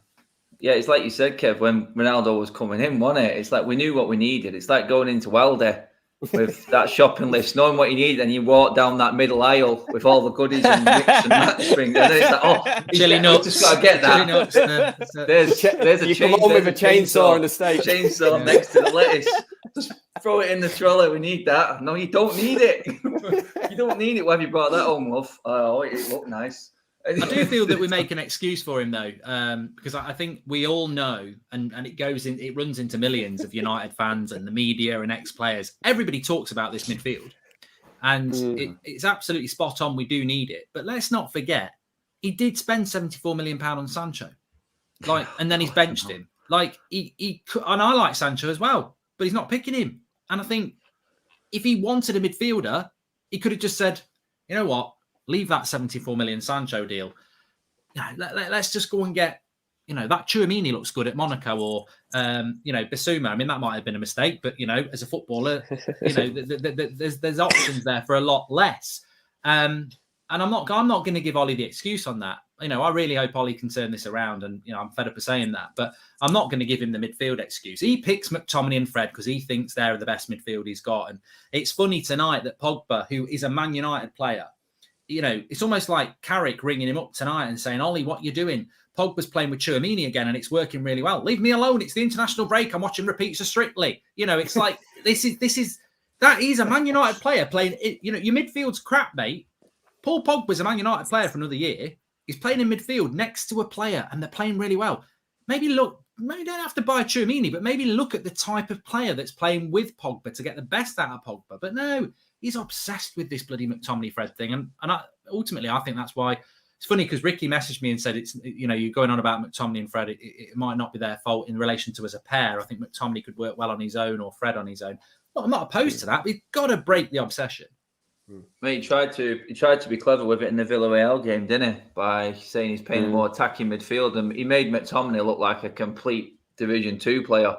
Yeah, it's like you said, Kev, when Ronaldo was coming in, wasn't it? It's like we knew what we needed. It's like going into Aldi with that shopping list, knowing what you need, and you walk down that middle aisle with all the goodies and mix and match things. And then it's like, oh, chili nuts. Just got to get that. There's a you come home with a chainsaw and a steak. Chainsaw next to the lettuce. Just throw it in the trolley. We need that. No, you don't need it. You don't need it. Why have you brought that home, love? Oh, it looked nice. I do feel that we make an excuse for him though, because I think we all know, and it runs into millions of United fans and the media and ex-players. Everybody talks about this midfield, and it's absolutely spot on. We do need it, but let's not forget he did spend £74 million on Sancho, and then he's benched him. He could, and I like Sancho as well, but he's not picking him. And I think if he wanted a midfielder, he could have just said, you know what? Leave that 74 million Sancho deal. Let's just go and get, that Tchouaméni looks good at Monaco, or, Bissouma. I mean, that might have been a mistake, but, as a footballer, there's options there for a lot less. And I'm not going to give Ollie the excuse on that. I really hope Ollie can turn this around, and, I'm fed up of saying that, but I'm not going to give him the midfield excuse. He picks McTominay and Fred because he thinks they're the best midfield he's got. And it's funny tonight that Pogba, who is a Man United player, it's almost like Carrick ringing him up tonight and saying, Ollie, what you doing? Pogba's playing with Tchouaméni again and it's working really well. Leave me alone. It's the international break. I'm watching repeats of Strictly. It's like, he's a Man United player playing, your midfield's crap, mate. Paul Pogba's a Man United player for another year. He's playing in midfield next to a player and they're playing really well. Maybe don't have to buy Tchouaméni, but maybe look at the type of player that's playing with Pogba to get the best out of Pogba. But no, he's obsessed with this bloody McTominay Fred thing. And ultimately, I think that's why it's funny, because Ricky messaged me and said, you're going on about McTominay and Fred. It might not be their fault in relation to as a pair. I think McTominay could work well on his own, or Fred on his own. Well, I'm not opposed to that. We've got to break the obsession. Mate, he tried to be clever with it in the Villarreal game, didn't he? By saying he's playing more attacking midfield, and he made McTominay look like a complete Division 2 player.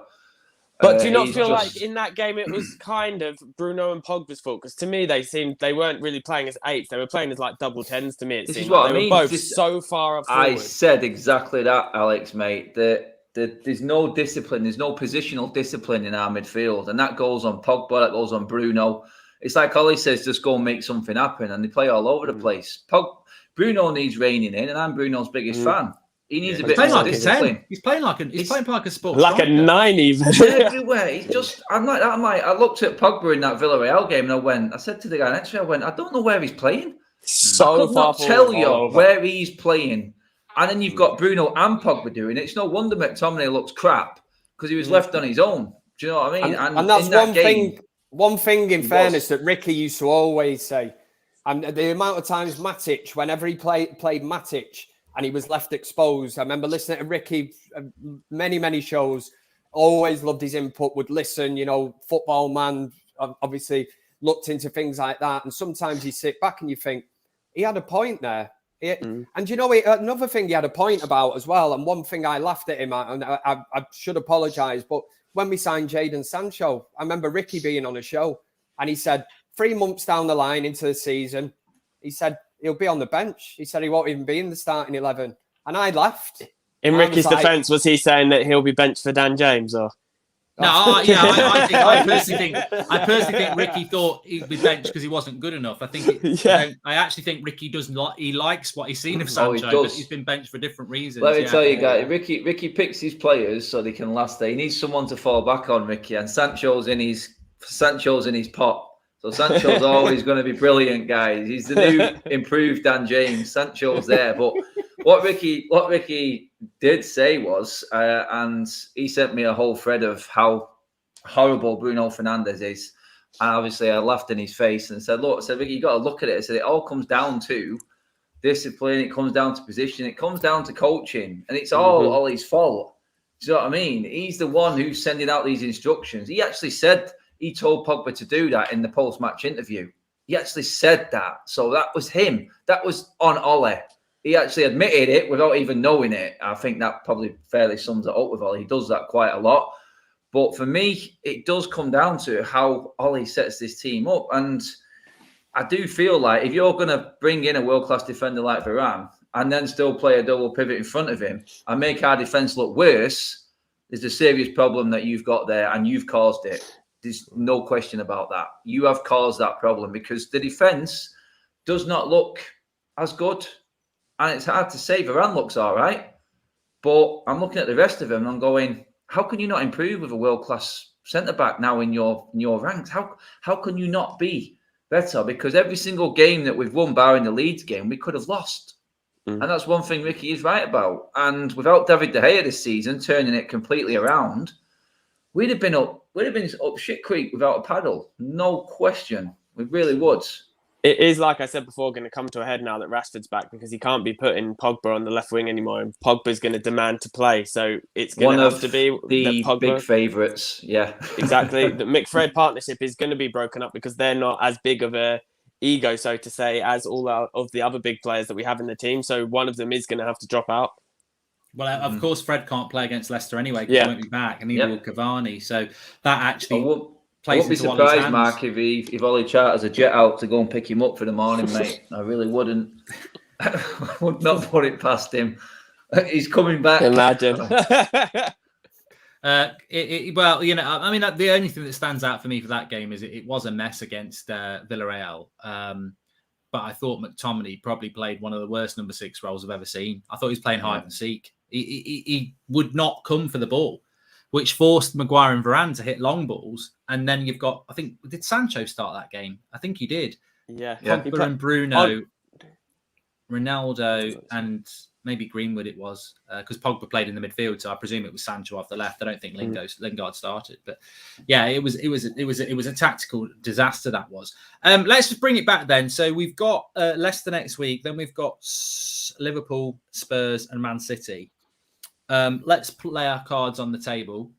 But do you not feel like in that game it was kind of Bruno and Pogba's fault? Because to me they weren't really playing as eights; they were playing as like double tens. To me, this is what I mean. They were both so far up forward. I said exactly that, Alex, mate. There's no discipline, there's no positional discipline in our midfield, and that goes on Pogba, that goes on Bruno. It's like Ollie says, just go and make something happen, and they play all over the place. Bruno needs reining in, and I'm Bruno's biggest fan. He needs a bit more discipline. He's playing like a sports like a 9 even. Everywhere. He's just. I'm like that. I looked at Pogba in that Villarreal game, and I said to the guy next to me, I don't know where he's playing. So I could not tell you where he's playing. And then you've got Bruno and Pogba doing it. It's no wonder McTominay looks crap because he was left on his own. Do you know what I mean? And that's one thing. One thing, in fairness, that Ricky used to always say, and the amount of times Matic, whenever he played Matic and he was left exposed, I remember listening to Ricky many shows, always loved his input, would listen, football man, obviously looked into things like that. And sometimes you sit back and you think, he had a point there. And another thing he had a point about as well, and one thing I laughed at him at, and I should apologise, but when we signed Jadon Sancho, I remember Ricky being on a show and he said 3 months down the line into the season, he said he'll be on the bench. He said he won't even be in the starting 11. And I laughed. In Ricky's defence, was he saying that he'll be benched for Dan James, or? No, I personally think Ricky thought he'd be benched because he wasn't good enough. I actually think Ricky he likes what he's seen of Sancho, but he's been benched for different reasons. Let me tell you guys, Ricky picks his players so they can last there. He needs someone to fall back on, Ricky, and Sancho's in his pot. So Sancho's always going to be brilliant, guys. He's the new improved Dan James. Sancho's there, but what Ricky did say was, and he sent me a whole thread of how horrible Bruno Fernandes is. And obviously I laughed in his face and said, Ricky, you got to look at it. I said, it all comes down to discipline. It comes down to position. It comes down to coaching. And it's all Ollie's fault. Do you know what I mean? He's the one who's sending out these instructions. He actually said he told Pogba to do that in the post-match interview. He actually said that. So that was him. That was on Ollie. He actually admitted it without even knowing it. I think that probably fairly sums it up with Ollie. He does that quite a lot. But for me, it does come down to how Ollie sets this team up. And I do feel like if you're going to bring in a world-class defender like Varane and then still play a double pivot in front of him and make our defence look worse, there's a serious problem that you've got there and you've caused it. There's no question about that. You have caused that problem because the defence does not look as good. And it's hard to say. Varane looks all right. But I'm looking at the rest of them and I'm going, how can you not improve with a world-class centre-back now in your ranks? How can you not be better? Because every single game that we've won, barring the Leeds game, we could have lost. And that's one thing Ricky is right about. And without David De Gea this season turning it completely around, we'd have been up shit creek without a paddle. No question. We really would. It is, like I said before, going to come to a head now that Rashford's back, because he can't be putting Pogba on the left wing anymore, and Pogba's going to demand to play. So it's going to have to be the Pogba. big favourites. Yeah, exactly. The Mick-Fred partnership is going to be broken up because they're not as big of a ego, so to say, as all of the other big players that we have in the team. So one of them is going to have to drop out. Well, of course, Fred can't play against Leicester anyway because he won't be back, and neither will Cavani. So that actually I won't be surprised, Mark, if Ollie charters a jet out to go and pick him up for the morning, mate. I really wouldn't. I would not put it past him. He's coming back. Imagine. Well, you know, I mean, the only thing that stands out for me for that game is it was a mess against Villarreal. But I thought McTominay probably played one of the worst number 6 roles I've ever seen. I thought he was playing hide and seek. He would not come for the ball, which forced Maguire and Varane to hit long balls. And then you've got, I think, did Sancho start that game? I think he did. Yeah. Pogba and Bruno, Ronaldo, and maybe Greenwood it was, because Pogba played in the midfield, so I presume it was Sancho off the left. I don't think Lingard started, but yeah, it was a tactical disaster, that was. Let's just bring it back then. So we've got Leicester next week, then we've got Liverpool, Spurs, and Man City. Let's lay our cards on the table.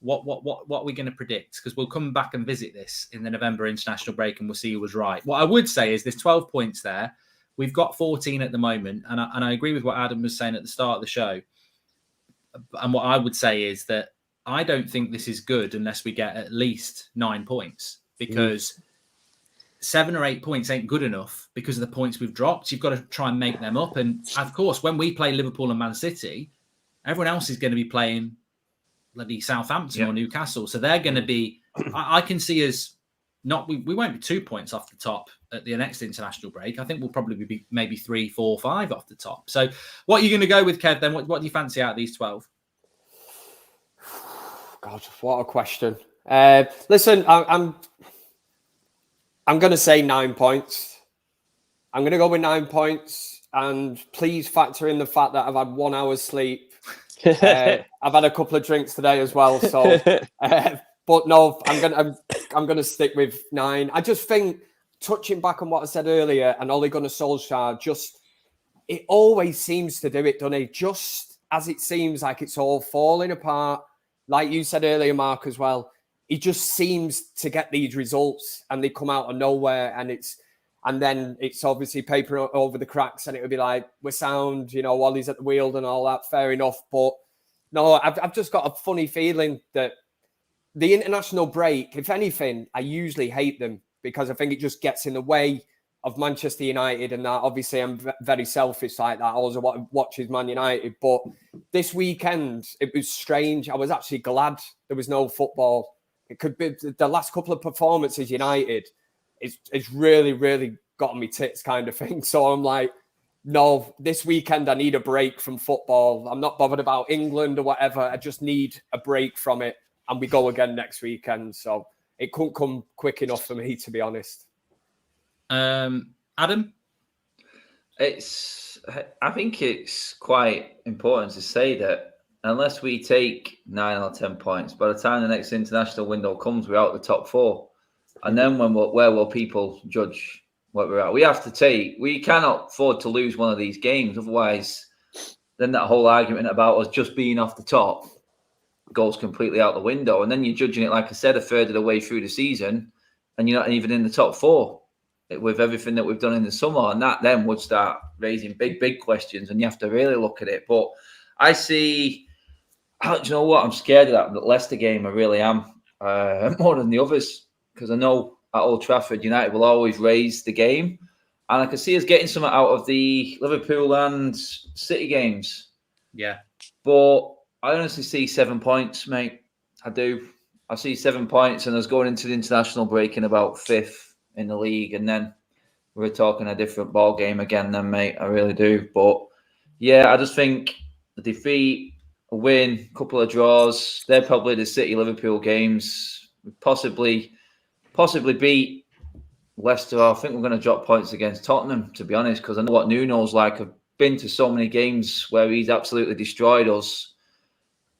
What are we going to predict? Because we'll come back and visit this in the November international break, and we'll see who was right. What I would say is there's 12 points there. We've got 14 at the moment, and I agree with what Adam was saying at the start of the show. And what I would say is that I don't think this is good unless we get at least 9 points, because 7 or 8 points ain't good enough because of the points we've dropped. You've got to try and make them up. And of course, when we play Liverpool and Man City, everyone else is going to be playing bloody Southampton or Newcastle. So they're going to be, I can see us not, we won't be 2 points off the top at the next international break. I think we'll probably be maybe 3, 4, 5 off the top. So what are you going to go with, Kev, then? What do you fancy out of these 12? God, what a question. Listen, I'm going to say 9 points. I'm going to go with 9 points, and please factor in the fact that I've had 1 hour's sleep. I've had a couple of drinks today as well, so but no, I'm gonna stick with 9. I just think, touching back on what I said earlier, and Ole Gunnar Solskjaer, just it always seems to do it, doesn't he? Just as it seems like it's all falling apart, like you said earlier, Mark, as well. He just seems to get these results, and they come out of nowhere, and then it's obviously paper over the cracks, and it would be like, we're sound, you know, while he's at the wheel and all that, fair enough. But no, I've just got a funny feeling that the international break, if anything, I usually hate them because I think it just gets in the way of Manchester United, and that obviously I'm very selfish like that. I also watch Man United, but this weekend, it was strange. I was actually glad there was no football. It could be the last couple of performances United, it's really, really got on me tits kind of thing. So I'm like, no, this weekend I need a break from football. I'm not bothered about England or whatever. I just need a break from it. And we go again next weekend. So it couldn't come quick enough for me, to be honest. Adam? I think it's quite important to say that unless we take 9 or 10 points, by the time the next international window comes, we're out the top 4. And then where will people judge what we're at? We cannot afford to lose one of these games. Otherwise, then that whole argument about us just being off the top goes completely out the window. And then you're judging it, like I said, a third of the way through the season, and you're not even in the top 4 with everything that we've done in the summer. And that then would start raising big questions, and you have to really look at it. But I see, do you know what? I'm scared of that Leicester game. I really am, more than the others, because I know at Old Trafford, United will always raise the game. And I can see us getting something out of the Liverpool and City games. Yeah. But I honestly see 7 points, mate. I do. I see 7 points, and us going into the international break in about 5th in the league, and then we're talking a different ball game again then, mate. I really do. But yeah, I just think a defeat, a win, a couple of draws, they're probably the City-Liverpool games. We possibly beat Leicester. I think we're going to drop points against Tottenham, to be honest, because I know what Nuno's like been to so many games where he's absolutely destroyed us.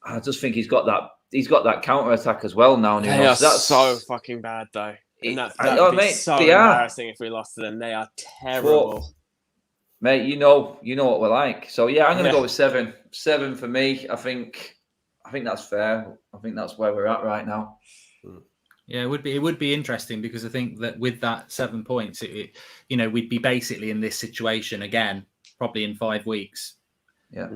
I just think he's got that counter attack as well now. They are so fucking bad though, and that would be so embarrassing if we lost to them. They are terrible. Mate, you know what we're like. So yeah, I'm going to go with 7. 7 for me. I think that's fair. I think that's where we're at right now. Yeah, it would be interesting because I think that with that 7 points, we'd be basically in this situation again, probably in 5 weeks. Yeah.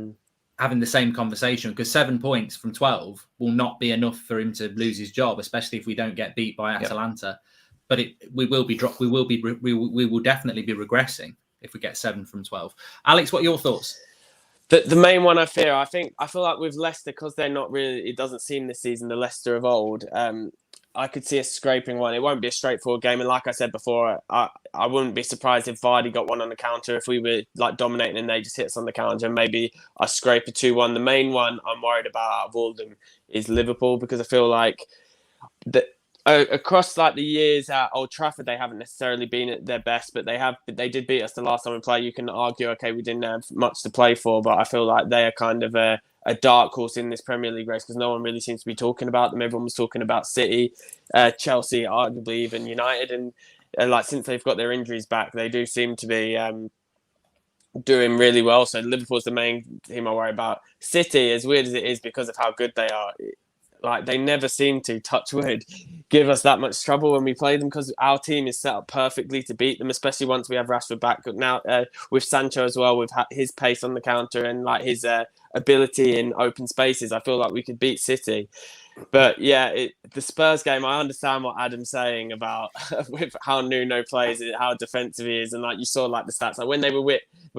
Having the same conversation, because 7 points from 12 will not be enough for him to lose his job, especially if we don't get beat by Atalanta. But we will definitely be regressing if we get 7 from 12. Alex, what are your thoughts? The main one I feel like with Leicester, because they're not really, it doesn't seem this season the Leicester of old. I could see a scraping one. It won't be a straightforward game. And like I said before, I wouldn't be surprised if Vardy got one on the counter, if we were like dominating and they just hit us on the counter, and maybe I scrape a 2-1. The main one I'm worried about out of all of them is Liverpool, because I feel like across like the years at Old Trafford, they haven't necessarily been at their best, but they did beat us the last time we played. You can argue, okay, we didn't have much to play for, but I feel like they are kind of a dark horse in this Premier League race, because no one really seems to be talking about them. Everyone was talking about City, Chelsea, arguably even United, and like since they've got their injuries back, they do seem to be doing really well. So Liverpool's the main team I worry about. City, as weird as it is because of how good they are, like they never seem to, touch wood, give us that much trouble when we play them, because our team is set up perfectly to beat them, especially once we have Rashford back. But now with Sancho as well, with his pace on the counter and like his ability in open spaces, I feel like we could beat City. But yeah, the Spurs game, I understand what Adam's saying about with how Nuno plays, how defensive he is, and like you saw like the stats, like when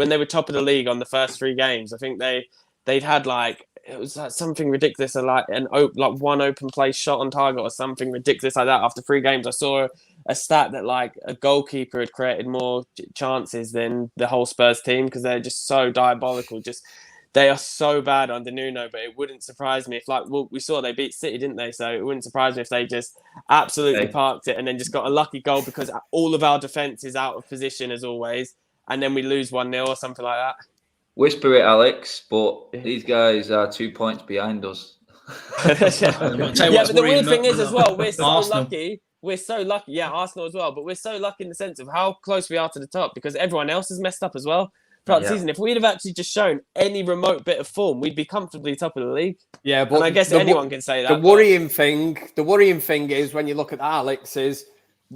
they were top of the league on the first 3 games, I think they'd had like, it was like something ridiculous, like one open play shot on target or something ridiculous like that. After 3 games, I saw a stat that like a goalkeeper had created more chances than the whole Spurs team, because they're just so diabolical. They are so bad under Nuno, but it wouldn't surprise me if, like, well, we saw they beat City, didn't they? So it wouldn't surprise me if they just absolutely parked it and then just got a lucky goal because all of our defence is out of position as always, and then we lose 1-0 or something like that. Whisper it, Alex, but these guys are 2 points behind us. But the weird thing is as well, we're so lucky. We're so lucky. Yeah, Arsenal as well. But we're so lucky in the sense of how close we are to the top, because everyone else has messed up as well throughout the season. If we'd have actually just shown any remote bit of form, we'd be comfortably top of the league. Yeah, but and I guess anyone can say that. The worrying thing is when you look at Alex is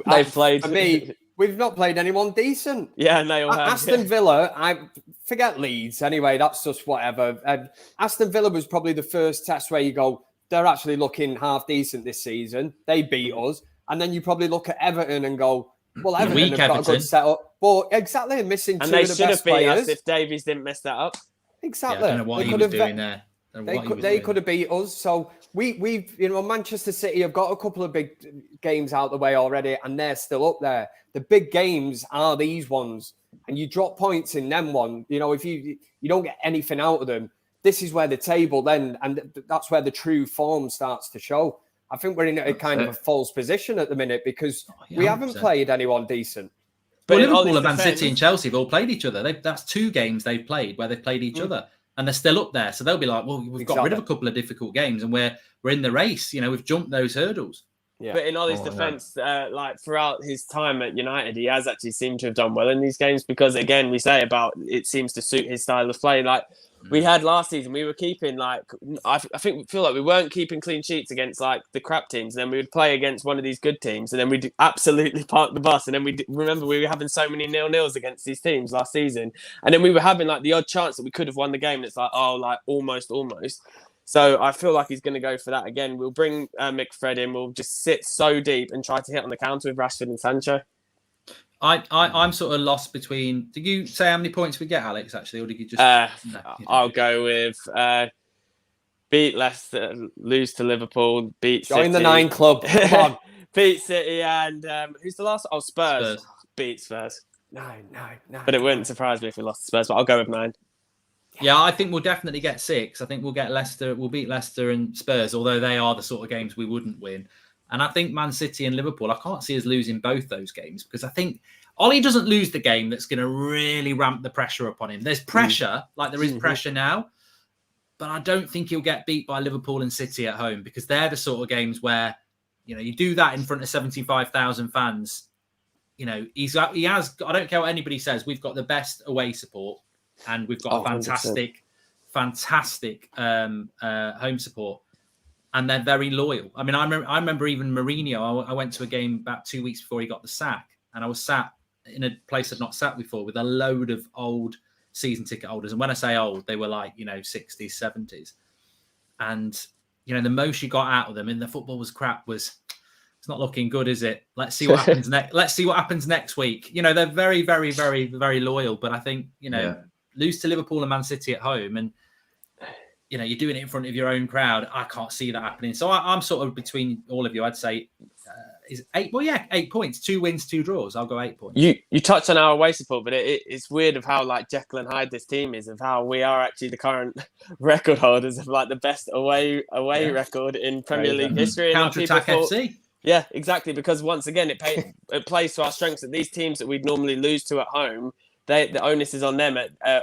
they've played. For me, we've not played anyone decent. Yeah, and they all have. Aston Villa, I forget Leeds anyway. That's just whatever. Aston Villa was probably the first test where you go, they're actually looking half decent this season. They beat us, and then you probably look at Everton and go, well, Everton have got a good setup. But exactly, missing 2 of the best players. And they should have beat us if Davies didn't mess that up. Exactly. Yeah, I don't know what he was doing there. They could have beat us. So we've Manchester City have got a couple of big games out the way already, and they're still up there. The big games are these ones, and you drop points in them one. If you don't get anything out of them, this is where the table then, and that's where the true form starts to show. I think we're in a kind of a false position at the minute because we haven't played anyone decent. But Liverpool and Man City and Chelsea have all played each other. That's 2 games they've played where they've played each other, and they're still up there. So they'll be like, well, we've got rid of a couple of difficult games, and we're in the race. We've jumped those hurdles. Yeah. But in Ollie's defence, like throughout his time at United, he has actually seemed to have done well in these games because, again, we say about it seems to suit his style of play. Like we had last season, we were keeping I feel like we weren't keeping clean sheets against like the crap teams. And then we would play against one of these good teams, and then we'd absolutely park the bus. And then remember we were having so many 0-0s against these teams last season, and then we were having like the odd chance that we could have won the game. And it's like almost. So I feel like he's going to go for that again. We'll bring McFred in. We'll just sit so deep and try to hit on the counter with Rashford and Sancho. I'm sort of lost between. Did you say how many points we get, Alex? Actually, or did you just? I'll go with beat Leicester, lose to Liverpool, beat City. Join the 9 club. Come on. Beat City and who's the last? Oh, Spurs. Beat Spurs. 9. But it wouldn't surprise me if we lost to Spurs. But I'll go with 9. Yeah, I think we'll definitely get 6. I think we'll get Leicester. We'll beat Leicester and Spurs, although they are the sort of games we wouldn't win. And I think Man City and Liverpool, I can't see us losing both those games because I think Ollie doesn't lose the game that's going to really ramp the pressure up on him. There's pressure, like there is pressure now, but I don't think he'll get beat by Liverpool and City at home, because they're the sort of games where, you know, you do that in front of 75,000 fans. You know, he has. I don't care what anybody says. We've got the best away support, and we've got fantastic home support, and they're very loyal. I mean, I remember even Mourinho. I went to a game about 2 weeks before he got the sack, and I was sat in a place I'd not sat before with a load of old season ticket holders. And when I say old, they were like, you know, 60s, 70s. And, you know, the most you got out of them, and the football was crap, was, it's not looking good, is it? Let's see what happens next. Let's see what happens next week. You know, they're very, very, very, very loyal. But I think, you know, lose to Liverpool and Man City at home, and, you know, you're doing it in front of your own crowd. I can't see that happening. So I'm sort of between all of you. I'd say is 8. Well, yeah, 8 points, 2 wins, 2 draws. I'll go 8 points. You touched on our away support, but it's weird of how like Jekyll and Hyde this team is, of how we are actually the current record holders of like the best away record in Premier League history. Counter-attack FC. Yeah, exactly. Because once again, it plays to our strengths that these teams that we'd normally lose to at home, the onus is on them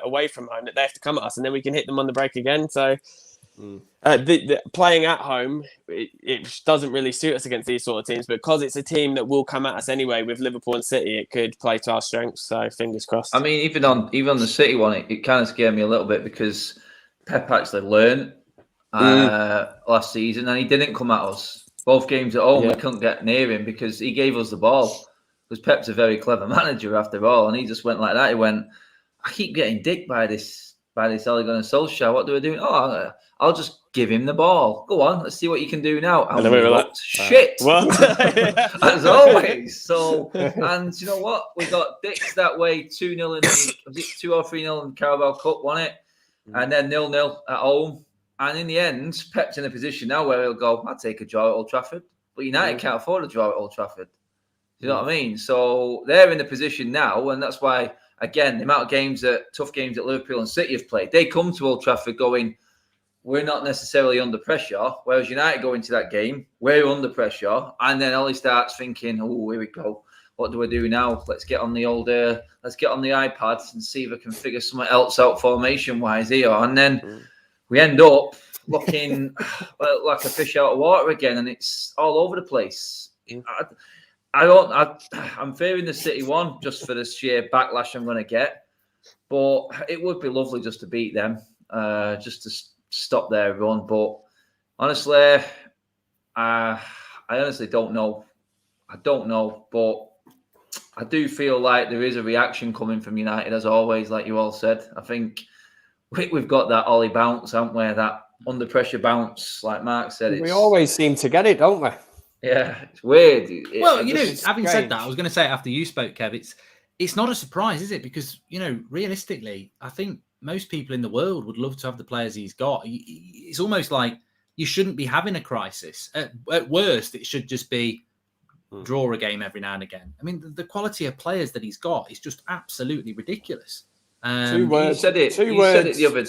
away from home, that they have to come at us, and then we can hit them on the break again. So the playing at home, it doesn't really suit us against these sort of teams, but because it's a team that will come at us anyway with Liverpool and City, it could play to our strengths. So fingers crossed. I mean, even on the City one, it kind of scared me a little bit, because Pep actually learned last season, and he didn't come at us. Both games at home, we couldn't get near him because he gave us the ball. Because Pep's a very clever manager after all, and he just went like that. He went, I keep getting dicked by this Ole Gunnar Solskjaer. What do I do? Oh, I'll just give him the ball. Go on, let's see what you can do now. And we looked shit. What? As always. So, and you know what? We got dicked that way 2-0 was it 2 or 3-0 in the Carabao Cup, wasn't it? And then 0-0 at home. And in the end, Pep's in a position now where he'll go, I'll take a draw at Old Trafford. But United can't afford a draw at Old Trafford. Do you know what I mean? So they're in the position now, and that's why, again, the amount of tough games that Liverpool and City have played, they come to Old Trafford going, we're not necessarily under pressure, whereas United go into that game, we're under pressure, and then Ollie starts thinking, oh, here we go. What do I do now? Let's get on the iPads and see if I can figure something else out formation-wise here. And then we end up looking like a fish out of water again, and it's all over the place. I'm fearing the City one just for the sheer backlash I'm going to get, but it would be lovely just to beat them, just to stop their run. But honestly, I honestly don't know. I don't know, but I do feel like there is a reaction coming from United, as always, like you all said. I think we've got that Ollie bounce, haven't we? That under pressure bounce, like Mark said. We always seem to get it, don't we? Yeah, it's weird. Well, you know, having said that, I was going to say after you spoke, Kev, it's not a surprise, is it? Because, you know, realistically, I think most people in the world would love to have the players he's got. It's almost like you shouldn't be having a crisis. At worst, it should just be draw a game every now and again. I mean, the quality of players that he's got is just absolutely ridiculous. Two words. Said it the other.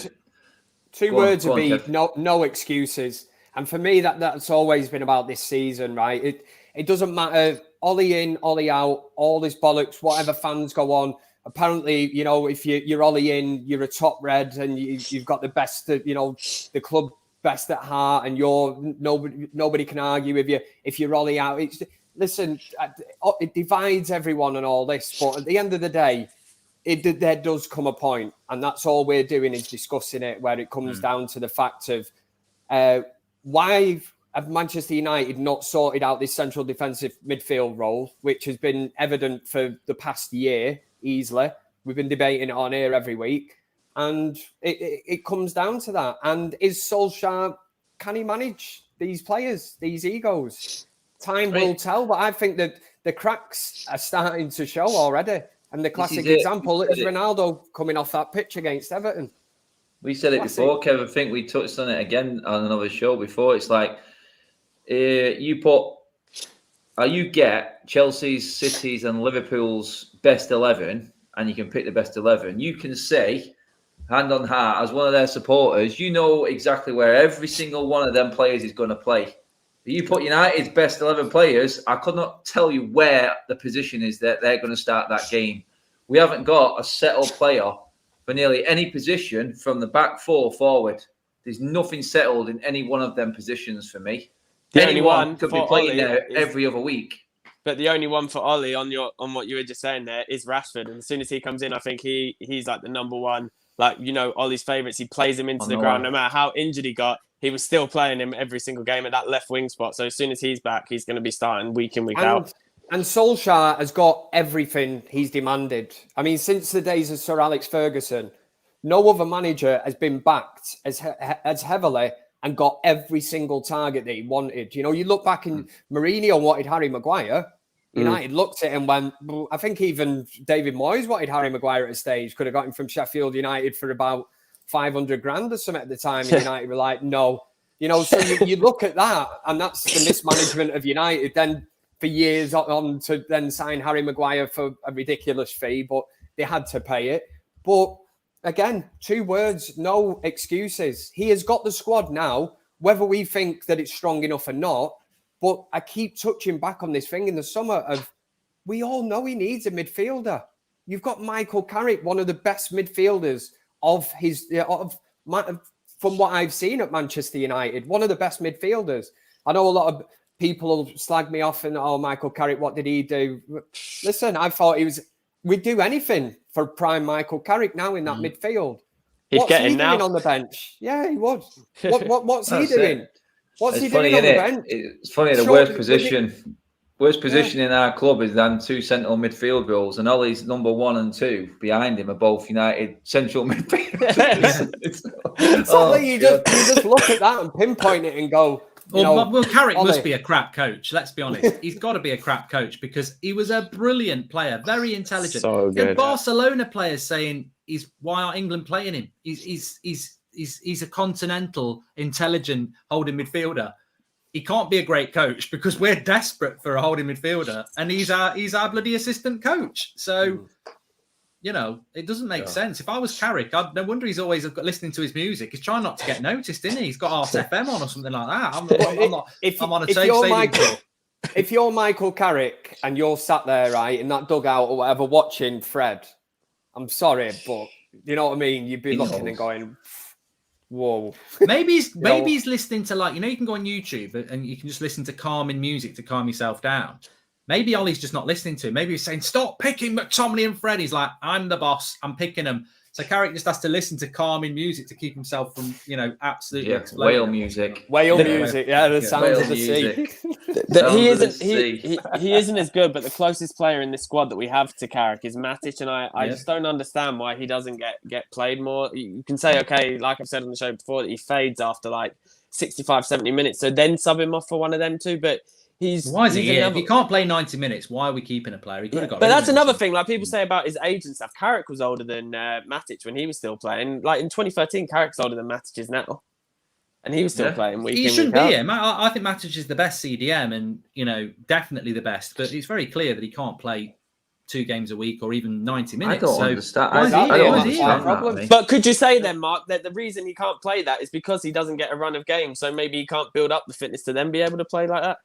Two words would be no excuses. And for me, that's always been about this season, right? It doesn't matter, Ollie in, Ollie out, all this bollocks, whatever fans go on. Apparently, you know, if you're Ollie in, you're a top red, and you've got the best, you know, the club best at heart, and nobody can argue with you. If you're Ollie out, listen, it divides everyone and all this, but at the end of the day, there does come a point, and that's all we're doing is discussing it, where it comes down to the fact of why have Manchester United not sorted out this central defensive midfield role, which has been evident for the past year easily. We've been debating it on here every week, and it comes down to that. And is Solskjaer, can he manage these players, these egos? Time will tell, but I think that the cracks are starting to show already. And the classic example is Ronaldo coming off that pitch against Everton. We said it before, Kev. I think we touched on it again on another show before. It's like you get Chelsea's, City's, and Liverpool's best 11, and you can pick the best 11. You can say, hand on heart, as one of their supporters, you know exactly where every single one of them players is going to play. You put United's best 11 players, I could not tell you where the position is that they're going to start that game. We haven't got a settled player for nearly any position from the back four forward. There's nothing settled in any one of them positions for me. Anyone could be playing there every other week. But the only one for Ollie on what you were just saying there is Rashford. And as soon as he comes in, I think he's like the number one. Like, Ollie's favourites. He plays him into the ground. No matter how injured he got, he was still playing him every single game at that left wing spot. So as soon as he's back, he's going to be starting week in, week out. And Solskjaer has got everything he's demanded. I mean, since the days of Sir Alex Ferguson, no other manager has been backed as heavily and got every single target that he wanted. You look back in Mourinho wanted Harry Maguire. United looked at him and went, well, I think even David Moyes wanted Harry Maguire at a stage. Could have got him from Sheffield United for about 500 grand or something at the time. And United were like, no. So you look at that, and that's the mismanagement of United. Then for years on to then sign Harry Maguire for a ridiculous fee, but they had to pay it. But again, 2 words, no excuses. He has got the squad now, whether we think that it's strong enough or not. But I keep touching back on this thing in the summer of, we all know he needs a midfielder. You've got Michael Carrick, one of the best midfielders from what I've seen at Manchester United, one of the best midfielders. I know a lot of people will slag me off and, Michael Carrick, what did he do? Listen, I thought we'd do anything for prime Michael Carrick now in that midfield. What's he doing on the bench? Yeah, he would. What's he doing? What's he doing on the bench? It's funny, the worst position in our club is then 2 central midfield roles, and Ollie's number 1 and 2 behind him are both United central midfielders. You just look at that and pinpoint it and go, well, Carrick must be a crap coach. Let's be honest. He's got to be a crap coach because he was a brilliant player, very intelligent. So good. And Barcelona players saying, why aren't England playing him? He's a continental, intelligent holding midfielder. He can't be a great coach because we're desperate for a holding midfielder, and he's our bloody assistant coach. So, it doesn't make sense. If I was Carrick, no wonder he's always listening to his music. He's trying not to get noticed, isn't he? He's got Art FM on or something like that. I'm on a tape stadium. If you're Michael Carrick and you're sat there, right, in that dugout or whatever, watching Fred, I'm sorry, but you know what I mean? You'd be looking and going, whoa. Maybe he's listening to you can go on YouTube and you can just listen to calming music to calm yourself down. Maybe Ollie's just not listening to him. Maybe he's saying, stop picking McTominay and Fred. He's like, I'm the boss. I'm picking them. So Carrick just has to listen to calming music to keep himself from, absolutely exploding. Whale music. The sounds of the sea. He isn't as good, but the closest player in this squad that we have to Carrick is Matic, and I just don't understand why he doesn't get played more. You can say, okay, like I've said on the show before, that he fades after 65, 70 minutes, so then sub him off for one of them two, but why is he here? If he can't play 90 minutes, why are we keeping a player? He could have got. But that's another thing. People say about his age and stuff. Carrick was older than Matic when he was still playing. In 2013, Carrick's older than Matic is now, and he was still playing week in, week out. He shouldn't be here. I think Matic is the best CDM, and definitely the best. But it's very clear that he can't play 2 games a week or even 90 minutes. I don't understand. I don't understand that. But could you say then, Mark, that the reason he can't play that is because he doesn't get a run of games? So maybe he can't build up the fitness to then be able to play like that.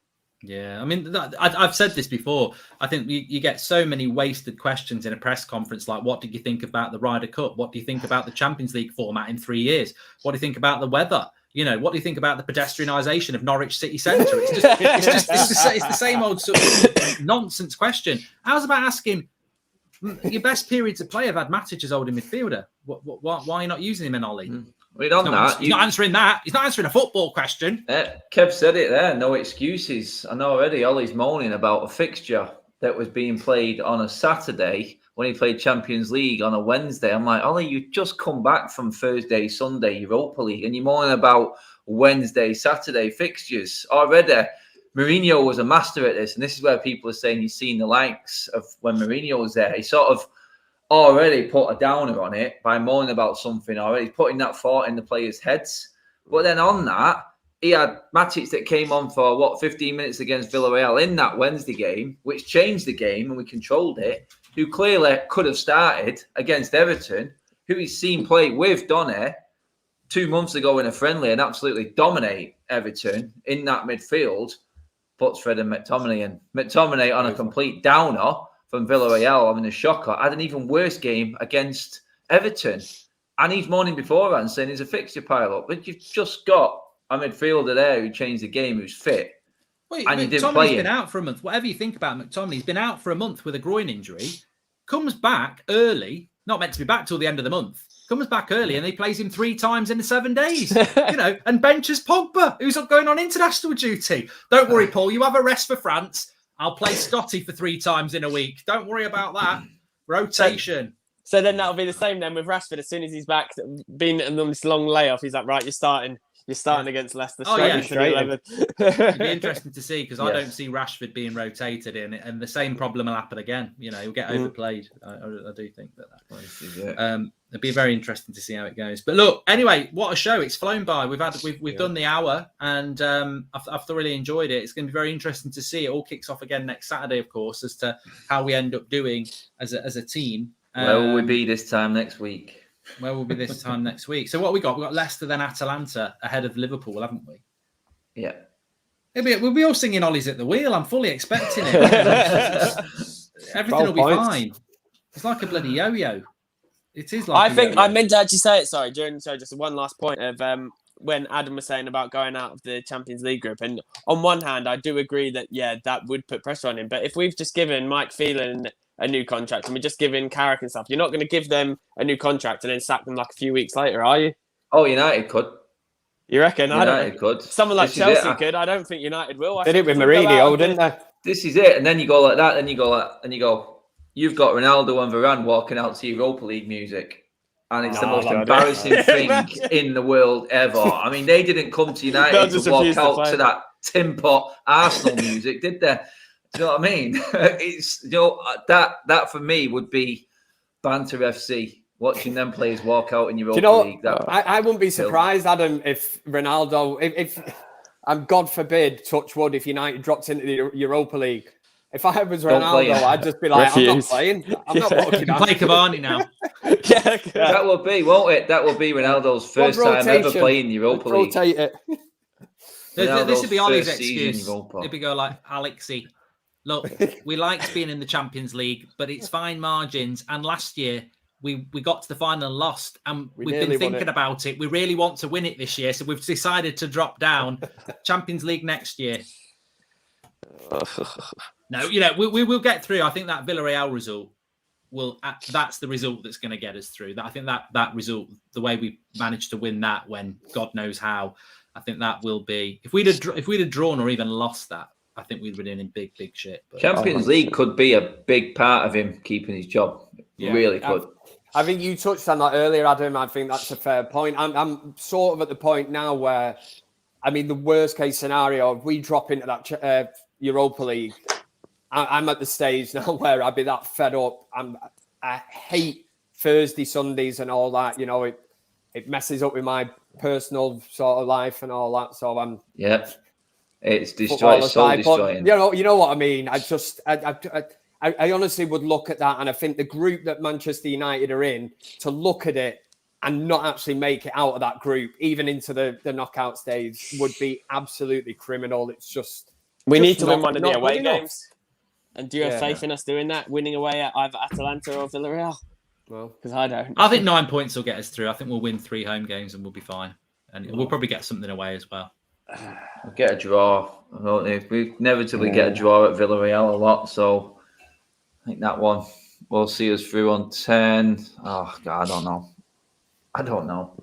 Yeah, I mean, I've said this before. I think you get so many wasted questions in a press conference, like, what did you think about the Ryder Cup? What do you think about the Champions League format in 3 years? What do you think about the weather? What do you think about the pedestrianisation of Norwich City Centre? It's the same old sort of nonsense question. How's about asking your best periods of play have had Matic as holding midfielder? Why are you not using him in Ollie? He's not answering that. He's not answering a football question. Kev said it there. No excuses. I know already Ollie's moaning about a fixture that was being played on a Saturday when he played Champions League on a Wednesday. I'm like, Ollie, you just come back from Thursday, Sunday, Europa League, and you're moaning about Wednesday, Saturday fixtures. Already, Mourinho was a master at this, and this is where people are saying he's seen the likes of when Mourinho was there. He sort of already put a downer on it by moaning about something already, putting that thought in the players' heads. But then on that, he had Matic that came on for, 15 minutes against Villarreal in that Wednesday game, which changed the game and we controlled it, who clearly could have started against Everton, who he's seen play with Donny 2 months ago in a friendly and absolutely dominate. Everton in that midfield puts Fred and McTominay in. McTominay on a complete downer from Villarreal, having a shocker, had an even worse game against Everton. And he's moaning beforehand saying he's a fixture pile-up. But you've just got a midfielder there who changed the game, who's fit. Wait, and you didn't play him. Been out for a month. Whatever you think about McTominay, he's been out for a month with a groin injury. Comes back early, not meant to be back till the end of the month. Comes back early and he plays him 3 times in the 7 days, and benches Pogba, who's going on international duty. Don't worry, Paul, you have a rest for France. I'll play Scotty for 3 times in a week. Don't worry about that. Rotation. So then that'll be the same then with Rashford. As soon as he's back, been on this long layoff, he's like, right, you're starting against Leicester. It'd be interesting to see, because I don't see Rashford being rotated in, and the same problem will happen again. He'll get overplayed. I do think that. It'd be very interesting to see how it goes. But look, anyway, what a show! It's flown by. We've done the hour, and I've thoroughly enjoyed it. It's going to be very interesting to see. It all kicks off again next Saturday, of course, as to how we end up doing as a team. Where will we be this time next week? Where will be this time next week? So what we got? We've got Leicester, then Atalanta ahead of Liverpool, haven't we? Yeah. We'll be all singing Ollie's at the wheel. I'm fully expecting it. Everything will be fine. It's like a bloody yo-yo. It is like I meant to actually say it, sorry, during the show, just one last point of when Adam was saying about going out of the Champions League group. And on one hand, I do agree that, that would put pressure on him. But if we've just given Mike Phelan a new contract and we're just giving Carrick and stuff, you're not going to give them a new contract and then sack them like a few weeks later, are you? Oh, United could. You reckon? United could. Someone like Chelsea could. I don't think United will. Did it with Mourinho, didn't they? This is it. And then you go like that, then you go like, and you go, you've got Ronaldo and Varane walking out to Europa League music. And it's the most embarrassing thing in the world ever. I mean, they didn't come to United to walk out to that tin pot Arsenal music, did they? Do you know what I mean? It's that for me would be banter FC. Watching them players walk out in Europa League. I wouldn't be surprised, Adam, if Ronaldo, if God forbid, touch wood, if United dropped into the Europa League. If I was Ronaldo, I'd just be like, I'm not playing. I'm not walking out. Play Cavani now. That will be, won't it? That will be Ronaldo's first time ever playing Europa League. Rotate it. This would be Ollie's excuse. It'd be go like, Alexi, look, we liked being in the Champions League, but it's fine margins. And last year, we got to the final and lost, and we've been thinking about it. We really want to win it this year, so we've decided to drop down. Champions League next year. No, we will get through. I think that Villarreal result that's the result that's going to get us through. I think that result, the way we managed to win that when God knows how, I think that will be. If we'd have drawn or even lost that, I think we'd have been in big shit. But Champions League could be a big part of him keeping his job. Really could. I think you touched on that earlier, Adam. I think that's a fair point. I'm sort of at the point now where, I mean, the worst case scenario, if we drop into that Europa League, I'm at the stage now where I'd be that fed up. I hate Thursday, Sundays and all that. It messes up with my personal sort of life and all that. So I'm... Yeah. It's destroying. You know what I mean? I honestly would look at that, and I think the group that Manchester United are in, to look at it and not actually make it out of that group, even into the knockout stage, would be absolutely criminal. It's just... We need to win one of the away games. And do you have faith in us doing that? Winning away at either Atalanta or Villarreal? Well, because I don't. I think 9 points will get us through. I think we'll win 3 home games and we'll be fine. And we'll probably get something away as well. We'll get a draw. We inevitably get a draw at Villarreal a lot, so I think that one will see us through on 10. Oh, God, I don't know.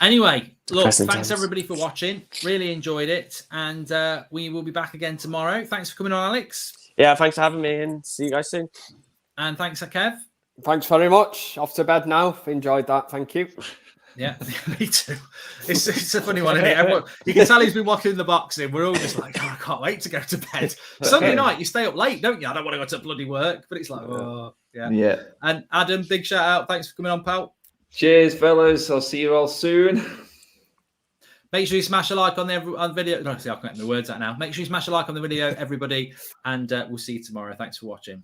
Anyway, look, thanks everybody for watching. Really enjoyed it. And we will be back again tomorrow. Thanks for coming on, Alex. Yeah, thanks for having me, and see you guys soon. And thanks, Kev. Thanks very much. Off to bed now. Enjoyed that. Thank you. Yeah, me too. It's a funny one, isn't it? You can tell he's been watching the boxing. We're all just like, I can't wait to go to bed. Sunday night, you stay up late, don't you? I don't want to go to bloody work, but it's like, yeah. And Adam, big shout out. Thanks for coming on, pal. Cheers, fellas. I'll see you all soon. Make sure you smash a like on the video. No, see, I can't get the words out now. Make sure you smash a like on the video, everybody, and we'll see you tomorrow. Thanks for watching.